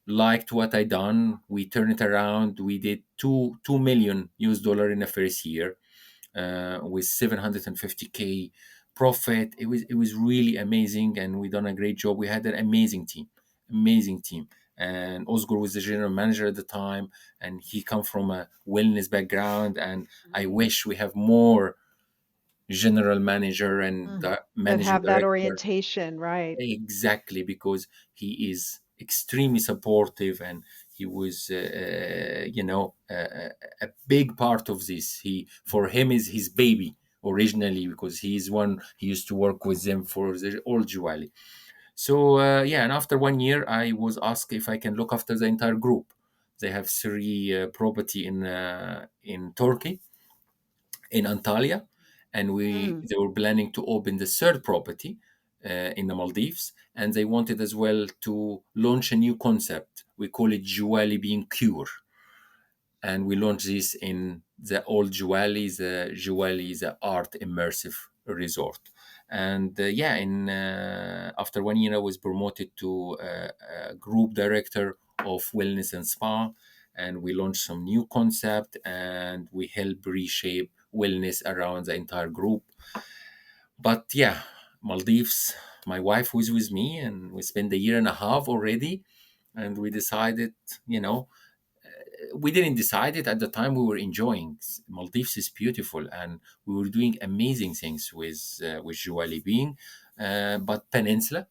Speaker 2: liked what I done. We turned it around. We did 2 million US dollar in the first year, with 750K profit. It was really amazing, and we done a great job. We had an amazing team. And Osgur was the general manager at the time, and he come from a wellness background. And I
Speaker 1: Mhm.
Speaker 2: wish we have more general manager and
Speaker 1: Mm. That
Speaker 2: managing
Speaker 1: have that
Speaker 2: director.
Speaker 1: orientation, right?
Speaker 2: Exactly, because he is extremely supportive, and he was, a big part of this. He, for him, is his baby originally, because he used to work with them for the old Juwali. So yeah, and after 1 year, I was asked if I can look after the entire group. They have three property in Turkey, in Antalya, and
Speaker 1: Mm.
Speaker 2: they were planning to open the third property in the Maldives, and they wanted as well to launch a new concept. We call it Juwali Being Cure, and we launched this in the old Juwali, the art immersive resort. And yeah, in after 1 year, I was promoted to group director of wellness and spa, and we launched some new concept, and we help reshape wellness around the entire group. But yeah, Maldives, my wife was with me, and we spent a year and a half already, and we decided, you know, we didn't decide it at the time. We were enjoying. Maldives is beautiful, and we were doing amazing things with Juwali Being. But Peninsula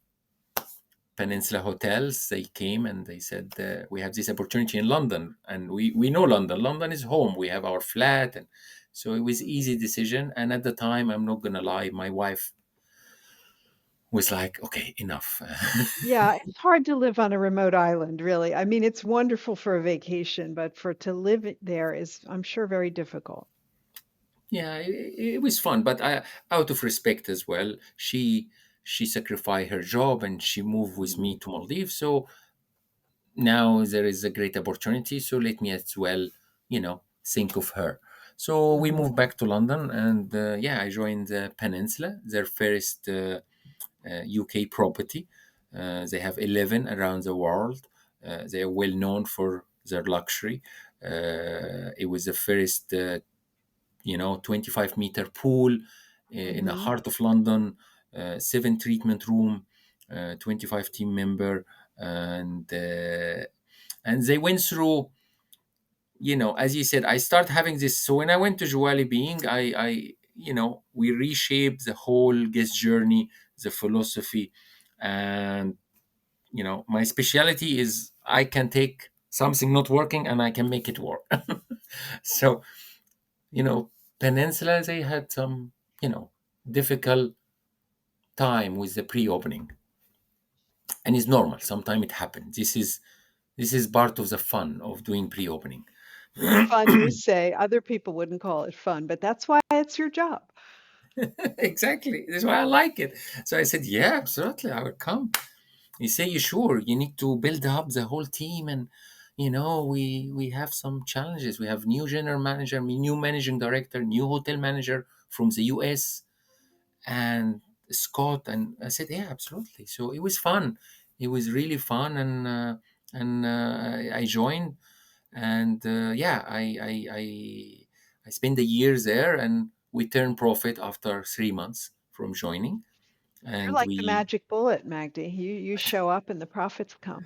Speaker 2: hotels, they came and they said, we have this opportunity in London, and we know London. London is home. We have our flat, and so it was easy decision. And at the time, I'm not gonna lie, my wife was like, okay, enough.
Speaker 1: Yeah, it's hard to live on a remote island, really. I mean, it's wonderful for a vacation, but for to live there is, I'm sure, very difficult.
Speaker 2: Yeah, it was fun, but out of respect as well, she sacrificed her job and she moved with
Speaker 1: Mhm.
Speaker 2: me to Maldives. So now there is a great opportunity. So let me as well, think of her. So we
Speaker 1: Mhm.
Speaker 2: moved back to London, and yeah, I joined Peninsula, their first UK property. They have 11 around the world. They are well known for their luxury. It was the first 25-meter pool in the
Speaker 1: Mhm.
Speaker 2: heart of London, seven treatment room, 25 team member, and they went through. As you said, I start having this. So when I went to Juwali Being, we reshaped the whole guest journey, the philosophy, and my specialty is I can take something not working and I can make it work. So you know, Peninsula, they had some, difficult time with the pre-opening, and it's normal. Sometimes it happens. This is part of the fun of doing pre-opening.
Speaker 1: Fun, you say. Other people wouldn't call it fun, but that's why it's your job.
Speaker 2: Exactly. That's why I like it. So I said, yeah, absolutely, I will come. You say, you sure? You need to build up the whole team, and we have some challenges. We have new general manager, new managing director, new hotel manager from the US, and Scott. And I said, yeah, absolutely. So it was fun. It was really fun, and I joined, and yeah, I spent a year there, and we turned profit after 3 months from joining,
Speaker 1: You're
Speaker 2: and
Speaker 1: like the
Speaker 2: we.
Speaker 1: magic bullet, Magdy. You show up and the profits come.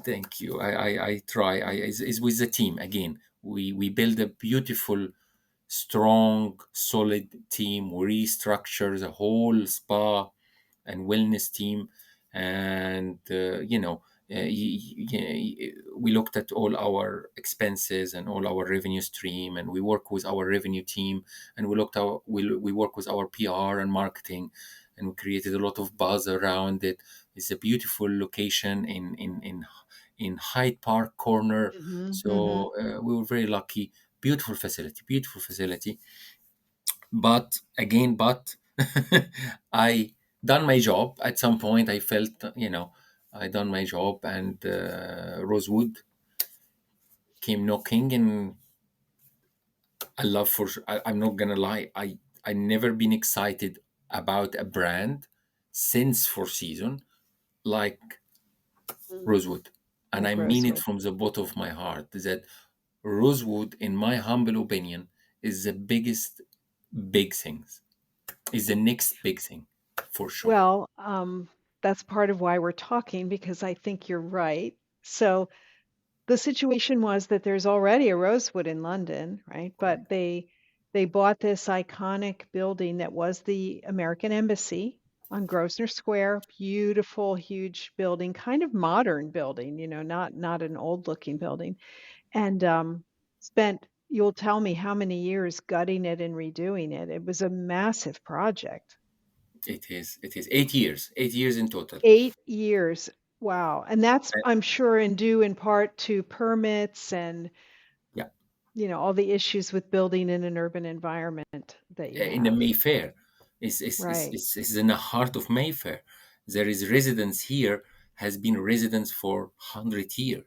Speaker 2: Thank you. I try. It's with the team again. We build a beautiful, strong, solid team. We restructure the whole spa and wellness team, and We looked at all our expenses and all our revenue stream, and we work with our revenue team, and we work with our PR and marketing, and we created a lot of buzz around it. It's a beautiful location in Hyde Park corner,
Speaker 1: Hmm. Hmm.
Speaker 2: so we were very lucky. Beautiful facility. But again, I done my job. At some point I felt, I done my job, and Rosewood came knocking. And I'm not gonna lie, I never been excited about a brand since Four Season like
Speaker 1: Mm.
Speaker 2: Rosewood. And I
Speaker 1: Like
Speaker 2: mean it
Speaker 1: Rosewood.
Speaker 2: from the bottom of my heart, that Rosewood, in my humble opinion, is the biggest big things, is the next big thing, for sure.
Speaker 1: Well, that's part of why we're talking because I think you're right. So the situation was that there's already a Rosewood in London, right? But they bought this iconic building that was the American Embassy on Grosvenor Square. Beautiful, huge building, kind of modern building, not an old looking building. And spent, you'll tell me how many years gutting it and redoing it. It was a massive project.
Speaker 2: It is 8 years, 8 years in total.
Speaker 1: 8 years. Wow. And that's,
Speaker 2: Uh,
Speaker 1: I'm sure, in due in part to permits and,
Speaker 2: yeah,
Speaker 1: all the issues with building in an urban environment that you
Speaker 2: in the
Speaker 1: have.
Speaker 2: Mayfair,
Speaker 1: Right.
Speaker 2: is in the heart of Mayfair. There is residence here, has been residence for 100 years.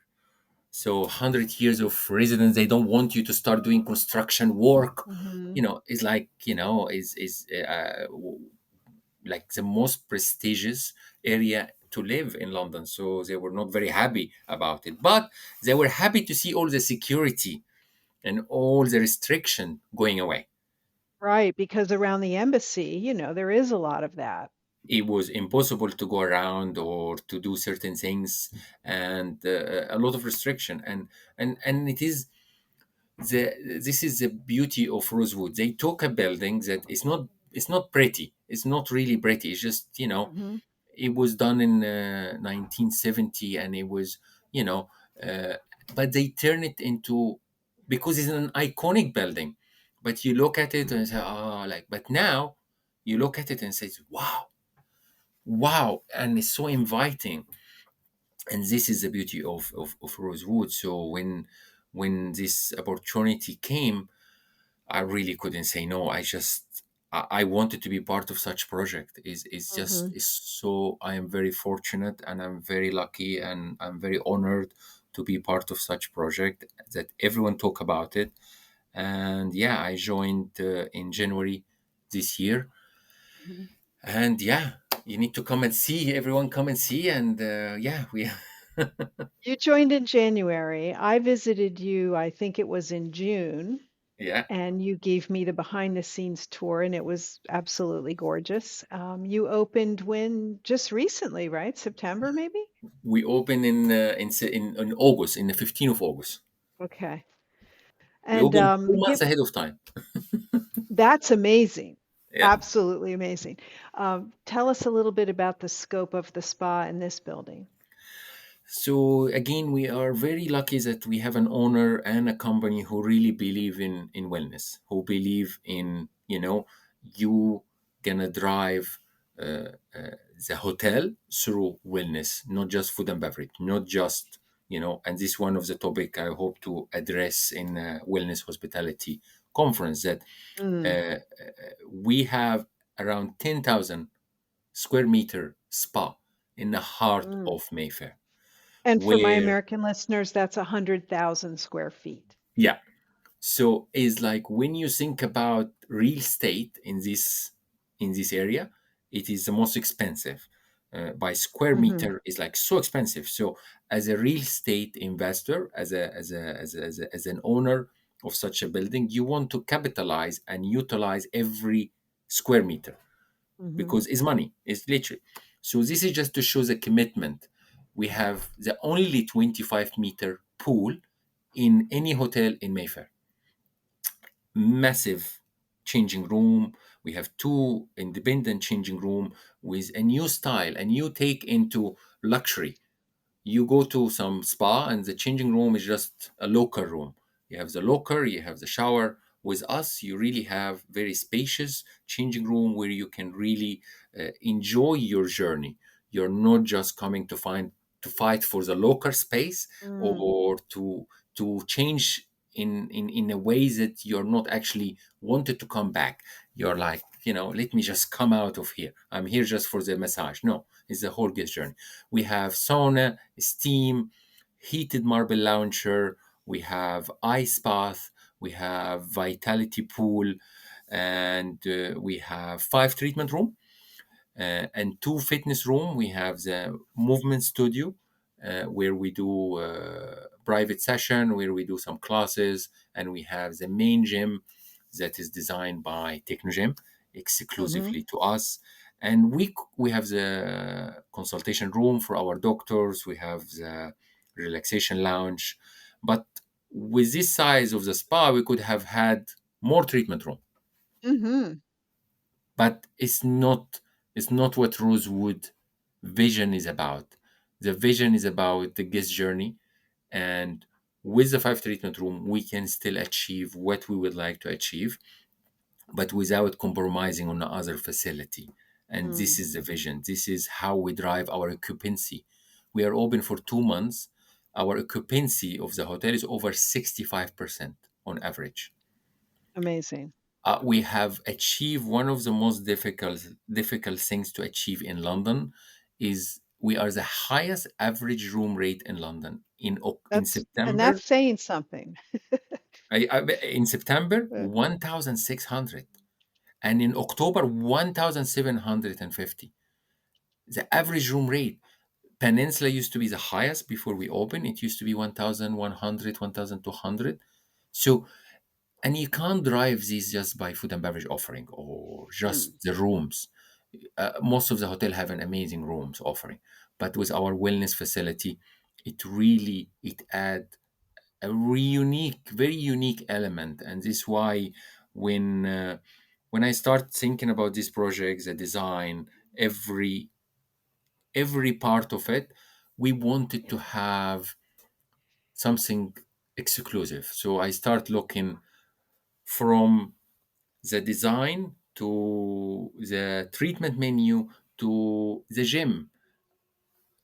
Speaker 2: So 100 years of residence, they don't want you to start doing construction work.
Speaker 1: Hmm.
Speaker 2: It's like, is like the most prestigious area to live in London. So they were not very happy about it, but they were happy to see all the security and all the restriction going away.
Speaker 1: Right. Because around the embassy, there is a lot of that.
Speaker 2: It was impossible to go around or to do certain things, and a lot of restriction. And this is the beauty of Rosewood. They took a building that is not, it's not pretty. It's not really pretty. It's just,
Speaker 1: Hmm.
Speaker 2: it was done in 1970, and it was, you know uh, but they turn it into, because it's an iconic building. But you look at it and say, oh, like, but now you look at it and say, wow, wow, and it's so inviting. And this is the beauty of Rosewood. So when this opportunity came, I really couldn't say no. I wanted to be part of such project. Is just
Speaker 1: Hmm.
Speaker 2: is so I am very fortunate, and I'm very lucky, and I'm very honored to be part of such project that everyone talk about it. And yeah, I joined in January this year.
Speaker 1: Hmm.
Speaker 2: And yeah, you need to come and see. Everyone come and see. And yeah, we
Speaker 1: You joined in January. I visited you, I think it was in June,
Speaker 2: yeah,
Speaker 1: and you gave me the behind the scenes tour, and it was absolutely gorgeous. You opened when just recently, right? September, maybe?
Speaker 2: we open in August, in the 15th of August.
Speaker 1: Okay.
Speaker 2: We
Speaker 1: And
Speaker 2: open 2 months ahead of time.
Speaker 1: that's amazing.
Speaker 2: Yeah.
Speaker 1: Absolutely amazing. Tell us a little bit about the scope of the spa in this building.
Speaker 2: So again, we are very lucky that we have an owner and a company who really believe in wellness, who believe in, you gonna drive the hotel through wellness, not just food and beverage, not just, and this is one of the topic I hope to address in wellness hospitality conference, that
Speaker 1: Mm,
Speaker 2: uh, we have around 10,000 square meter spa in the heart
Speaker 1: mm.
Speaker 2: of Mayfair,
Speaker 1: And for my
Speaker 2: where,
Speaker 1: American listeners, that's 100,000 square feet.
Speaker 2: yeah, so it's like when you think about real estate in this area, it is the most expensive by square
Speaker 1: Hmm.
Speaker 2: meter, is like so expensive. So as a real estate investor, as an owner of such a building, you want to capitalize and utilize every square meter,
Speaker 1: Hmm.
Speaker 2: because it's money. It's literally. So this is just to show the commitment. We have the only 25-meter pool in any hotel in Mayfair. Massive changing room. We have two independent changing room with a new style, a new take into luxury. You go to some spa and the changing room is just a locker room. You have the locker, you have the shower. With us, you really have very spacious changing room where you can really enjoy your journey. You're not just coming to fight for the locker space,
Speaker 1: Mm.
Speaker 2: or to change in a way that you're not actually wanted to come back. You're like, let me just come out of here. I'm here just for the massage. No, it's the whole guest journey. We have sauna, steam, heated marble launcher, we have ice bath, we have vitality pool, and we have 5 treatment room and 2 fitness room. We have the movement studio where we do private session, where we do some classes, and we have the main gym that is designed by Technogym
Speaker 1: Mm-hmm.
Speaker 2: exclusively to us. And we have the consultation room for our doctors. We have the relaxation lounge, but with this size of the spa, we could have had more treatment room,
Speaker 1: Mm-hmm.
Speaker 2: but it's not what Rosewood vision is about. The vision is about the guest journey, and with the 5 treatment room we can still achieve what we would like to achieve, but without compromising on the other facility. And this
Speaker 1: Mm.
Speaker 2: is the vision. This is how we drive our occupancy. We are open for 2 months. Our occupancy of the hotel is over 65% on average.
Speaker 1: Amazing.
Speaker 2: We have achieved one of the most difficult things to achieve in London. Is we are the highest average room rate in London in
Speaker 1: And that's
Speaker 2: September.
Speaker 1: saying something.
Speaker 2: In September
Speaker 1: Uh,
Speaker 2: 1,600, and in October 1,750. The average room rate. Peninsula used to be the highest before we opened. It used to be 1,100, 1,200. So, and you can't drive these just by food and beverage offering or
Speaker 1: mm.
Speaker 2: just the rooms. Most of the hotel have an amazing rooms offering, but with our wellness facility, it add a very unique element. And this is why when uh, when I start thinking about this project, the design, every part of it, we wanted to have something exclusive. So I start looking from the design to the treatment menu to the gym.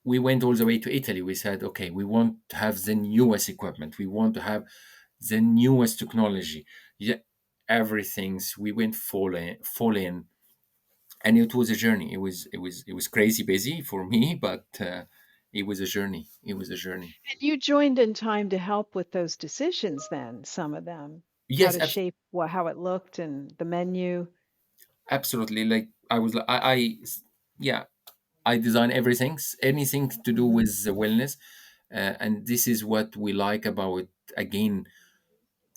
Speaker 2: We went all the way to Italy. We said, okay, we want to have the newest equipment. We want to have the newest technology. Yeah, everything's. We went full in, and it was a journey. It was crazy busy for me, but it was a journey. It was a journey.
Speaker 1: And you joined in time to help with those decisions then, some of them, how
Speaker 2: Yes,
Speaker 1: to shape how it looked and the menu.
Speaker 2: absolutely. Like I was, yeah, I design everything, anything to do
Speaker 1: Hmm.
Speaker 2: with the wellness, and this is what we like about. Again,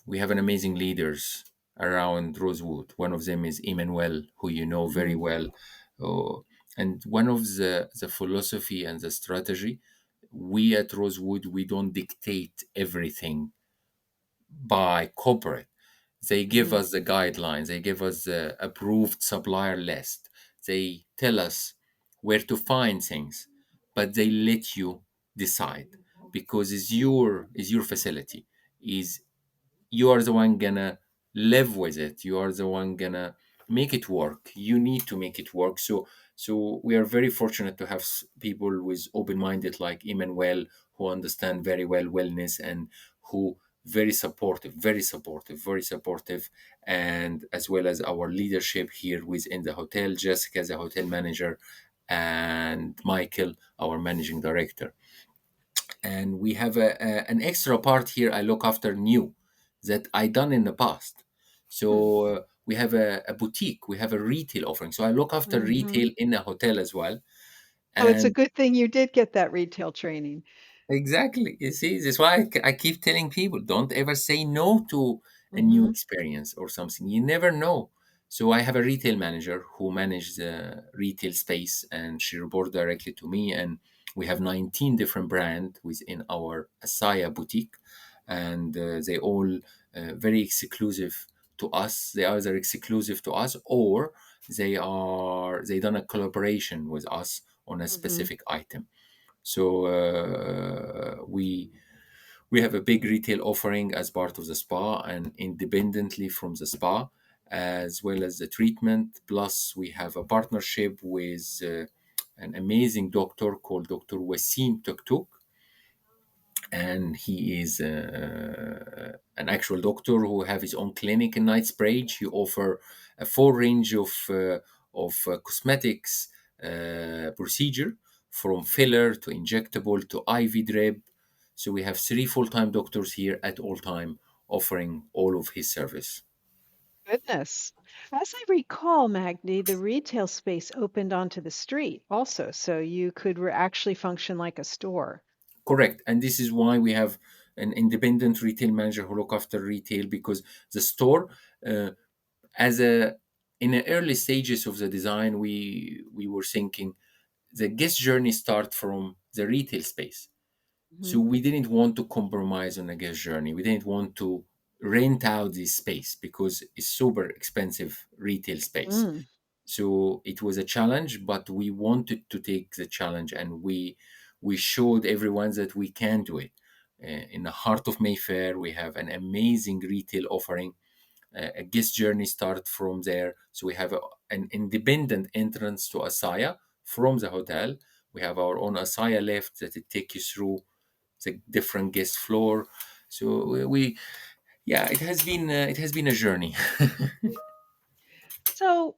Speaker 2: we have an amazing leaders around Rosewood. One of them is Emmanuel, who you know very
Speaker 1: Hmm.
Speaker 2: well. Oh, and one of the philosophy and the strategy, we at Rosewood, we don't dictate everything by corporate. They give
Speaker 1: Hmm.
Speaker 2: us the guidelines, they give us the approved supplier list, they tell us where to find things, but they let you decide, because it's your facility. Is You are the one gonna live with it. You are the one gonna make it work. You need to make it work. So we are very fortunate to have people with open-minded like Emmanuel, who understand very well wellness, and who very supportive, and as well as our leadership here within the hotel, Jessica as a hotel manager, and Michael, our managing director. And we have an extra part here. I look after new that I done in the past.
Speaker 1: Hmm.
Speaker 2: So we have a boutique, we have a retail offering, so I look after
Speaker 1: Hmm.
Speaker 2: retail in a hotel as well.
Speaker 1: So it's a
Speaker 2: And
Speaker 1: good thing you did get that retail training.
Speaker 2: exactly. You see, that's why I keep telling people, don't ever say no to a new
Speaker 1: Hmm.
Speaker 2: experience or something. You never know. So I have a retail manager who manages the retail space, and she reports directly to me. And we have 19 different brands within our Asaya boutique, and they all very exclusive to us. They are either exclusive to us, or they done a collaboration with us on a
Speaker 1: Hmm.
Speaker 2: specific item. So we have a big retail offering as part of the spa and independently from the spa, as well as the treatment. Plus, we have a partnership with an amazing doctor called Dr. Wasim Tuktuk, and he is an actual doctor who have his own clinic in Knightsbridge. He offer a full range of cosmetics procedure, from filler to injectable to IV drip. So we have three full-time doctors here at all time offering all of his service.
Speaker 1: Goodness. As I recall, Magdi, the retail space opened onto the street also, so you could actually function like a store.
Speaker 2: Correct. And this is why we have an independent retail manager who look after retail, because the store, uh, as a in the early stages of the design, we were thinking the guest journey start from the retail space. So
Speaker 1: Mhm.
Speaker 2: we didn't want to compromise on the guest journey. We didn't want to rent out this space because it's super expensive retail space.
Speaker 1: Mm.
Speaker 2: So it was a challenge, but we wanted to take the challenge, and we showed everyone that we can do it. In the heart of Mayfair, we have an amazing retail offering. A guest journey start from there. So we have an independent entrance to Asaya from the hotel. We have our own Asaya lift that it take you through the different guest floor. So yeah, it has been a journey.
Speaker 1: So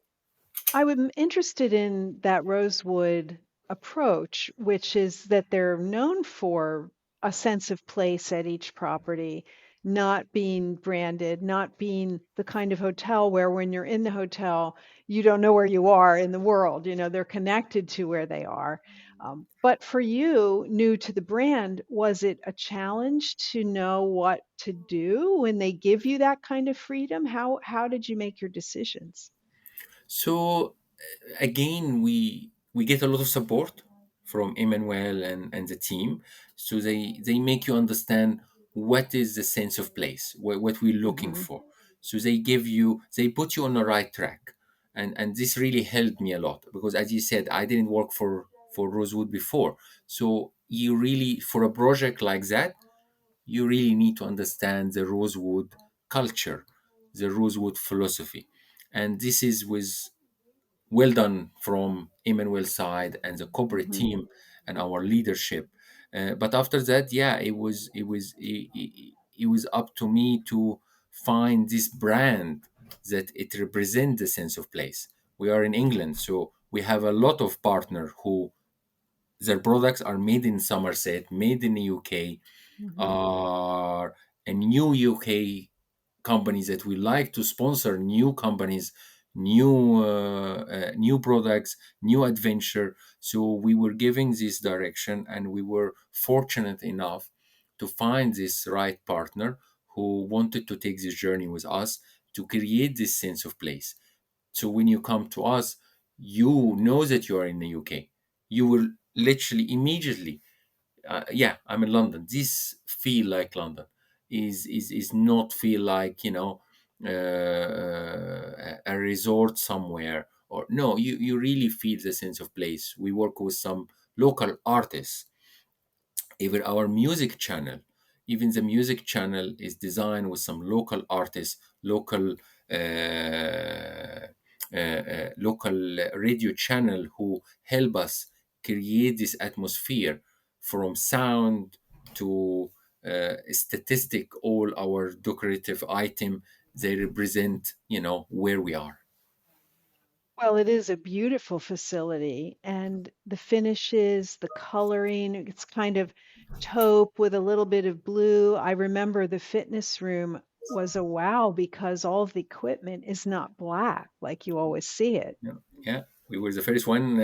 Speaker 1: I'm interested in that Rosewood approach, which is that they're known for a sense of place at each property, not being branded, not being the kind of hotel where when you're in the hotel, you don't know where you are in the world. You know, they're connected to where they are. But for you, new to the brand, was it a challenge to know what to do when they give you that kind of freedom? How did you make your decisions?
Speaker 2: So again, we get a lot of support from Emmanuel and the team. So they make you understand what is the sense of place, what we're looking
Speaker 1: Hmm.
Speaker 2: for. So they put you on the right track, and this really helped me a lot, because as you said, I didn't work for Rosewood before. So you really, for a project like that, you really need to understand the Rosewood culture, the Rosewood philosophy, and this is with well done from Emmanuel's side and the corporate
Speaker 1: Hmm.
Speaker 2: team and our leadership. But after that, yeah, it was up to me to find this brand that it represents the sense of place. We are in England, so we have a lot of partner who their products are made in Somerset, made in the UK,
Speaker 1: Hmm.
Speaker 2: are a new UK companies that we like to sponsor new companies, new products, new adventure. So we were giving this direction, and we were fortunate enough to find this right partner who wanted to take this journey with us to create this sense of place. So when you come to us, you know that you are in the UK. You will literally immediately, yeah, I'm in London. This feel like London is not feel like, a resort somewhere, or no, you really feel the sense of place. We work with some local artists. Even our music channel, even the music channel is designed with some local artists, local radio channel who help us create this atmosphere, from sound to statistic. All our decorative item, they represent, where we are.
Speaker 1: Well, it is a beautiful facility, and the finishes, the coloring, it's kind of taupe with a little bit of blue. I remember the fitness room was a wow because all of the equipment is not black like you always see it.
Speaker 2: Yeah, yeah. We were the first one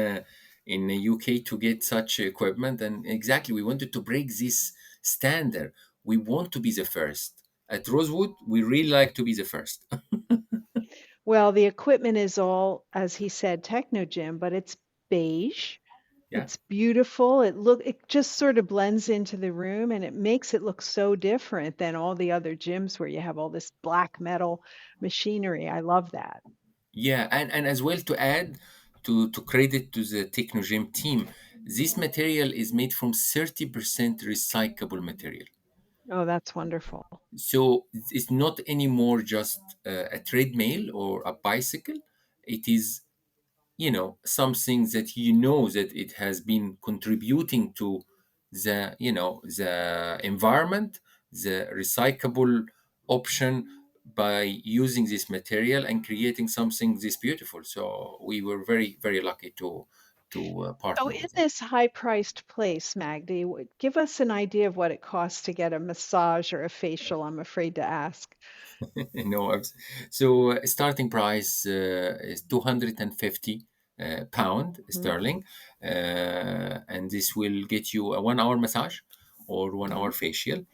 Speaker 2: in the UK to get such equipment, and exactly, we wanted to break this standard. We want to be the first. At Rosewood, we really like to be the first.
Speaker 1: Well, the equipment is all, as he said, techno gym, but it's beige.
Speaker 2: Yeah.
Speaker 1: It's beautiful. It just sort of blends into the room and it makes it look so different than all the other gyms where you have all this black metal machinery. I love that.
Speaker 2: Yeah, and as well to add to credit to the Technogym team, this material is made from 30% recyclable material.
Speaker 1: Oh, that's wonderful.
Speaker 2: So it's not anymore just a treadmill or a bicycle. It is, something that that it has been contributing to the environment, the recyclable option, by using this material and creating something this beautiful. So we were very, very lucky to
Speaker 1: So,
Speaker 2: partner
Speaker 1: in
Speaker 2: with them.
Speaker 1: this high-priced place, Magdy, give us an idea of what it costs to get a massage or a facial. I'm afraid to ask.
Speaker 2: No, so starting price is 250 pound
Speaker 1: Hmm.
Speaker 2: sterling, and this will get you a 1 hour massage or 1 hour
Speaker 1: Hmm.
Speaker 2: facial,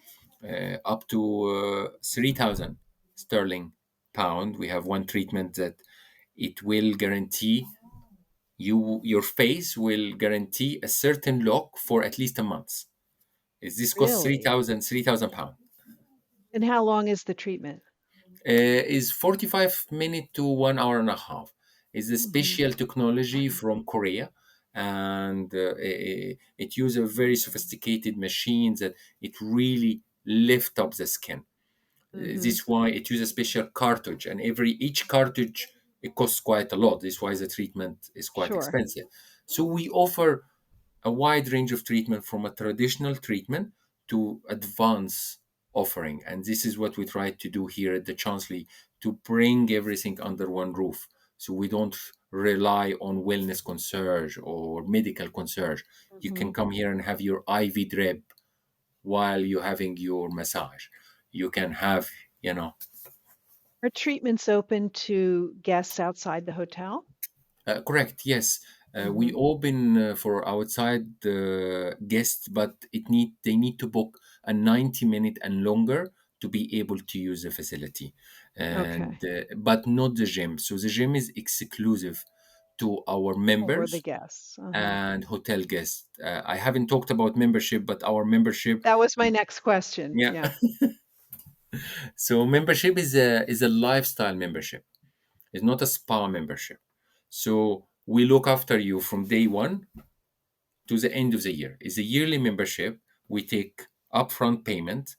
Speaker 2: up to 3,000 sterling pound. We have one treatment that it will guarantee your face will guarantee a certain look for at least a month. Is this cost
Speaker 1: Really?
Speaker 2: 3,000 pound?
Speaker 1: And how long is the treatment?
Speaker 2: Is 45 minutes to 1 hour and a half. Is a
Speaker 1: Hmm.
Speaker 2: special technology from Korea, and it uses a very sophisticated machine that it really lift up the skin.
Speaker 1: Hmm.
Speaker 2: This is why it uses a special cartridge, and each cartridge, it costs quite a lot. This is why the treatment is quite
Speaker 1: Sure.
Speaker 2: expensive. So we offer a wide range of treatment, from a traditional treatment to advanced offering. And this is what we try to do here at the Chancery, to bring everything under one roof. So we don't rely on wellness concierge or medical concierge. You
Speaker 1: Hmm.
Speaker 2: can come here and have your IV drip while you're having your massage. You can have, you know,
Speaker 1: Are treatments open to guests outside the hotel?
Speaker 2: Correct. Yes, we
Speaker 1: Hmm.
Speaker 2: open for outside guests, but they need to book a 90-minute and longer to be able to use the facility, and
Speaker 1: Okay.
Speaker 2: but not the gym. So the gym is exclusive to our
Speaker 1: For the
Speaker 2: members
Speaker 1: guests. Uh-huh.
Speaker 2: and hotel guests. I haven't talked about membership, but our membership,
Speaker 1: That was my next question.
Speaker 2: yeah.
Speaker 1: Yeah.
Speaker 2: So membership is a lifestyle membership. It's not a spa membership. So we look after you from day one to the end of the year. It's a yearly membership. We take upfront payment.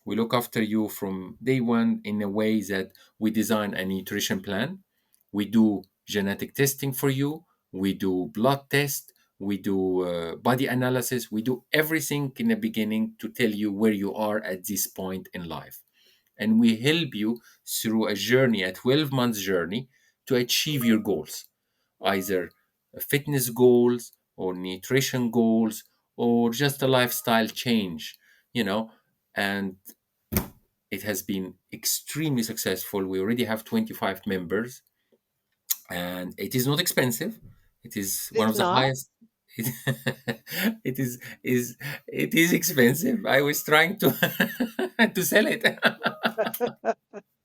Speaker 2: We look after you from day one in a way that we design a nutrition plan. We do genetic testing for you. We do blood test. We do body analysis. We do everything in the beginning to tell you where you are at this point in life. And we help you through a journey, a 12 months journey, to achieve your goals, either fitness goals or nutrition goals or just a lifestyle change, you know. And it has been extremely successful. We already have 25 members, and it is not expensive. It is one
Speaker 1: It's
Speaker 2: of the
Speaker 1: not.
Speaker 2: highest. It, it it is expensive. I was trying to to sell it.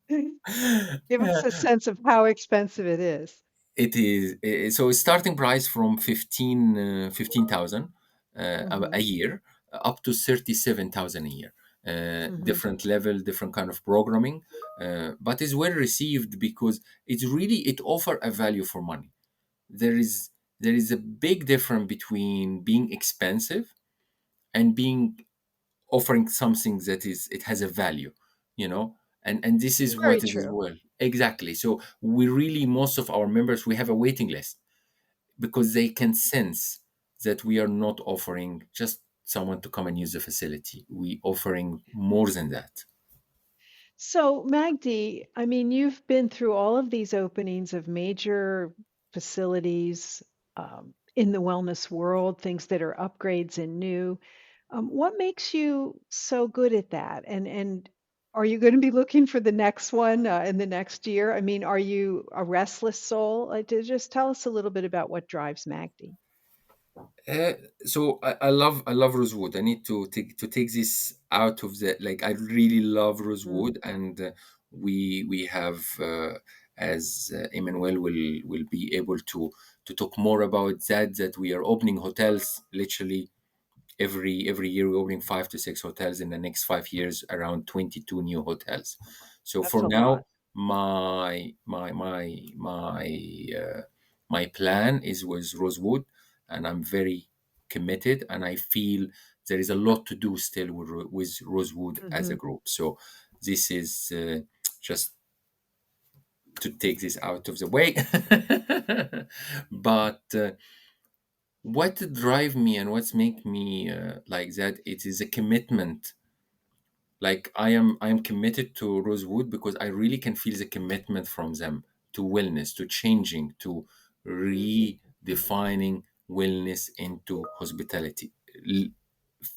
Speaker 1: Give us a sense of how expensive it is.
Speaker 2: It is so starting price from 15,000 a
Speaker 1: Hmm.
Speaker 2: year, up to 37,000 a year.
Speaker 1: Hmm.
Speaker 2: Different level, different kind of programming, but it's well received because it offer a value for money. There is there is a big difference between being expensive and being offering something that is it has a value, you know. And this is
Speaker 1: Very
Speaker 2: what it is
Speaker 1: true.
Speaker 2: well exactly. So we really, most of our members, we have a waiting list because they can sense that we are not offering just someone to come and use the facility. We offering more than that.
Speaker 1: So, Magdi, I mean, you've been through all of these openings of major facilities in the wellness world, things that are upgrades and new. What makes you so good at that? And are you going to be looking for the next one in the next year? I mean, are you a restless soul? Just tell us a little bit about what drives Magdi.
Speaker 2: Uh, so I love Rosewood. I need to take this out of the, like, I really love
Speaker 1: Mm.
Speaker 2: Rosewood, and we have as Emmanuel will be able to talk more about that we are opening hotels literally every year. We're opening 5 to 6 hotels in the next 5 years, around 22 new hotels. So
Speaker 1: That's
Speaker 2: for
Speaker 1: a
Speaker 2: now,
Speaker 1: lot.
Speaker 2: my my my my uh, my plan is with Rosewood, and I'm very committed, and I feel there is a lot to do still with Rosewood as a
Speaker 1: Hmm.
Speaker 2: group. So this is just to take this out of the way. But what drive me and what's make me like that, it is a commitment. Like I am committed to Rosewood because I really can feel the commitment from them to wellness, to changing, to redefining wellness into hospitality. L-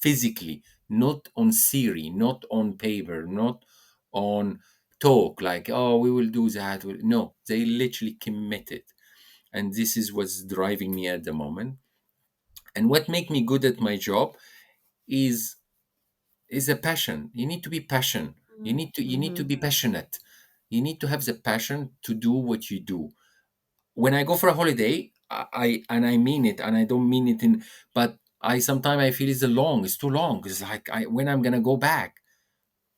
Speaker 2: Physically, not on theory, not on paper, not on talk like, oh, we will do that. No, they literally committed. And this is what's driving me at the moment. And what make me good at my job is is a passion. You need to be passion. You need to
Speaker 1: Hmm.
Speaker 2: be passionate. You need to have the passion to do what you do. When I go for a holiday, I and I mean it, and I don't mean it in, but I sometimes I feel it's too long. It's like when I'm gonna go back.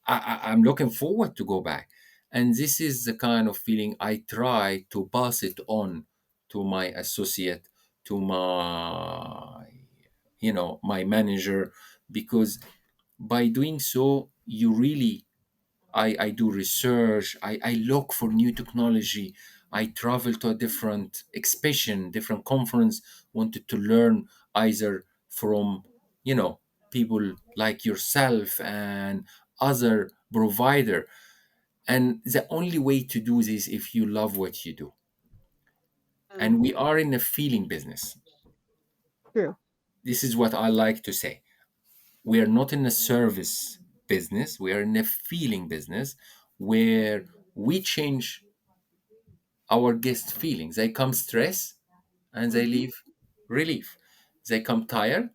Speaker 2: I'm looking forward to go back, and this is the kind of feeling I try to pass it on to my associate, to my manager, because by doing so you really, I do research, I look for new technology, I travel to a different exhibition, different conference, wanted to learn either from people like yourself and other provider. And the only way to do this if you love what you do. And we are in a feeling business.
Speaker 1: True.
Speaker 2: This is what I like to say. We are not in a service business, we are in a feeling business where we change our guest feelings. They come stress and they
Speaker 1: Hmm.
Speaker 2: leave relief. They come tired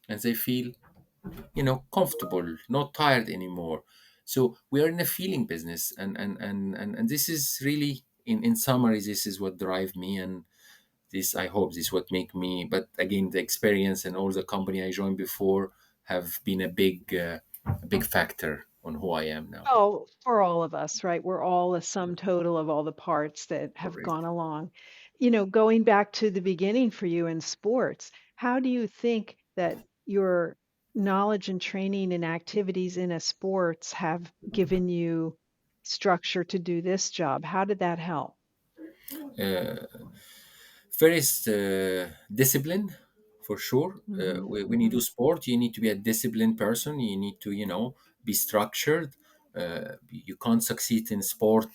Speaker 2: and they feel, comfortable, not tired anymore. So we are in a feeling business, and this is really, in summary, this is what drive me, and this, I hope, this what make me. But again, the experience and all the company I joined before have been a big factor on who I am now.
Speaker 1: Oh, for all of us, right? We're all a sum total of all the parts that have
Speaker 2: Correct.
Speaker 1: gone along. Going back to the beginning for you in sports, how do you think that your knowledge and training and activities in a sports have given you structure to do this job? How did that help?
Speaker 2: First, discipline, for sure.
Speaker 1: Hmm.
Speaker 2: When you
Speaker 1: Hmm.
Speaker 2: do sport, you need to be a disciplined person. You need to, be structured. You can't succeed in sport,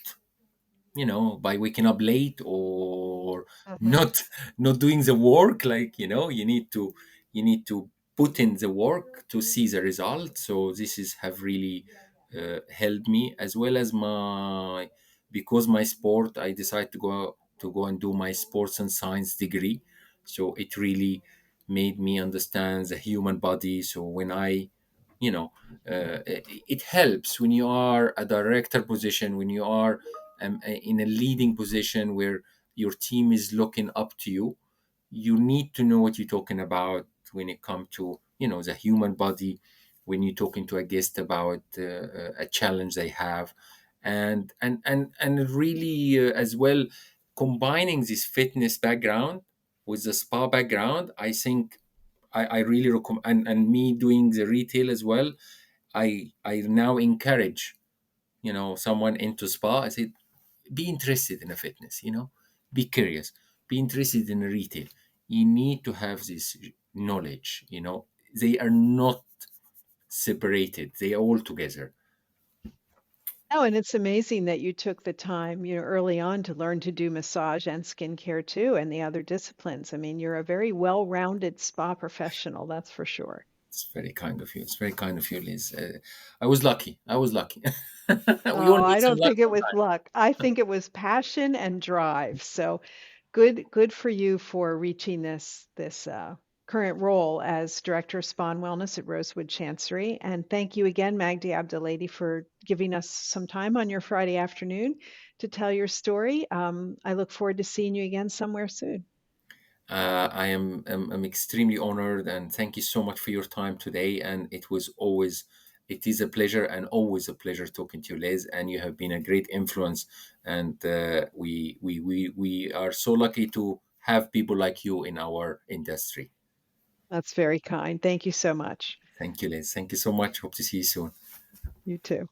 Speaker 2: by waking up late or
Speaker 1: Hmm.
Speaker 2: not not doing the work. Like, you need to put in the work to see the result. So this is have really helped me, as well as my, because my sport, I decided to go and do my sports and science degree. So it really made me understand the human body. So when I, you know it helps when you are a director position, when you are in a leading position where your team is looking up to you. You need to know what you're talking about when it comes to, the human body, when you're talking to a guest about a challenge they have. And really, as well, combining this fitness background with the spa background, I think I really recommend. And me doing the retail as well, I now encourage, someone into spa. I say, be interested in a fitness, be curious, be interested in retail. You need to have this knowledge. They are not separated, they are all together.
Speaker 1: Oh, and it's amazing that you took the time, early on to learn to do massage and skincare too, and the other disciplines. I mean, you're a very well-rounded spa professional, that's for sure.
Speaker 2: It's very kind of you. It's very kind of you, Liz. I was lucky. We all
Speaker 1: Oh,
Speaker 2: need
Speaker 1: I
Speaker 2: some
Speaker 1: don't
Speaker 2: luck
Speaker 1: think it was
Speaker 2: sometimes.
Speaker 1: luck. I think it was passion and drive. So good for you for reaching this current role as Director of Spa and Wellness at Rosewood Chancery. And thank you again, Magdy Abdelaty, for giving us some time on your Friday afternoon to tell your story. I look forward to seeing you again somewhere soon.
Speaker 2: I am extremely honored, and thank you so much for your time today. And it is a pleasure, and always a pleasure talking to you, Liz. And you have been a great influence, and we are so lucky to have people like you in our industry.
Speaker 1: That's very kind. Thank you so much.
Speaker 2: Thank you, Liz. Thank you so much. Hope to see you soon.
Speaker 1: You too.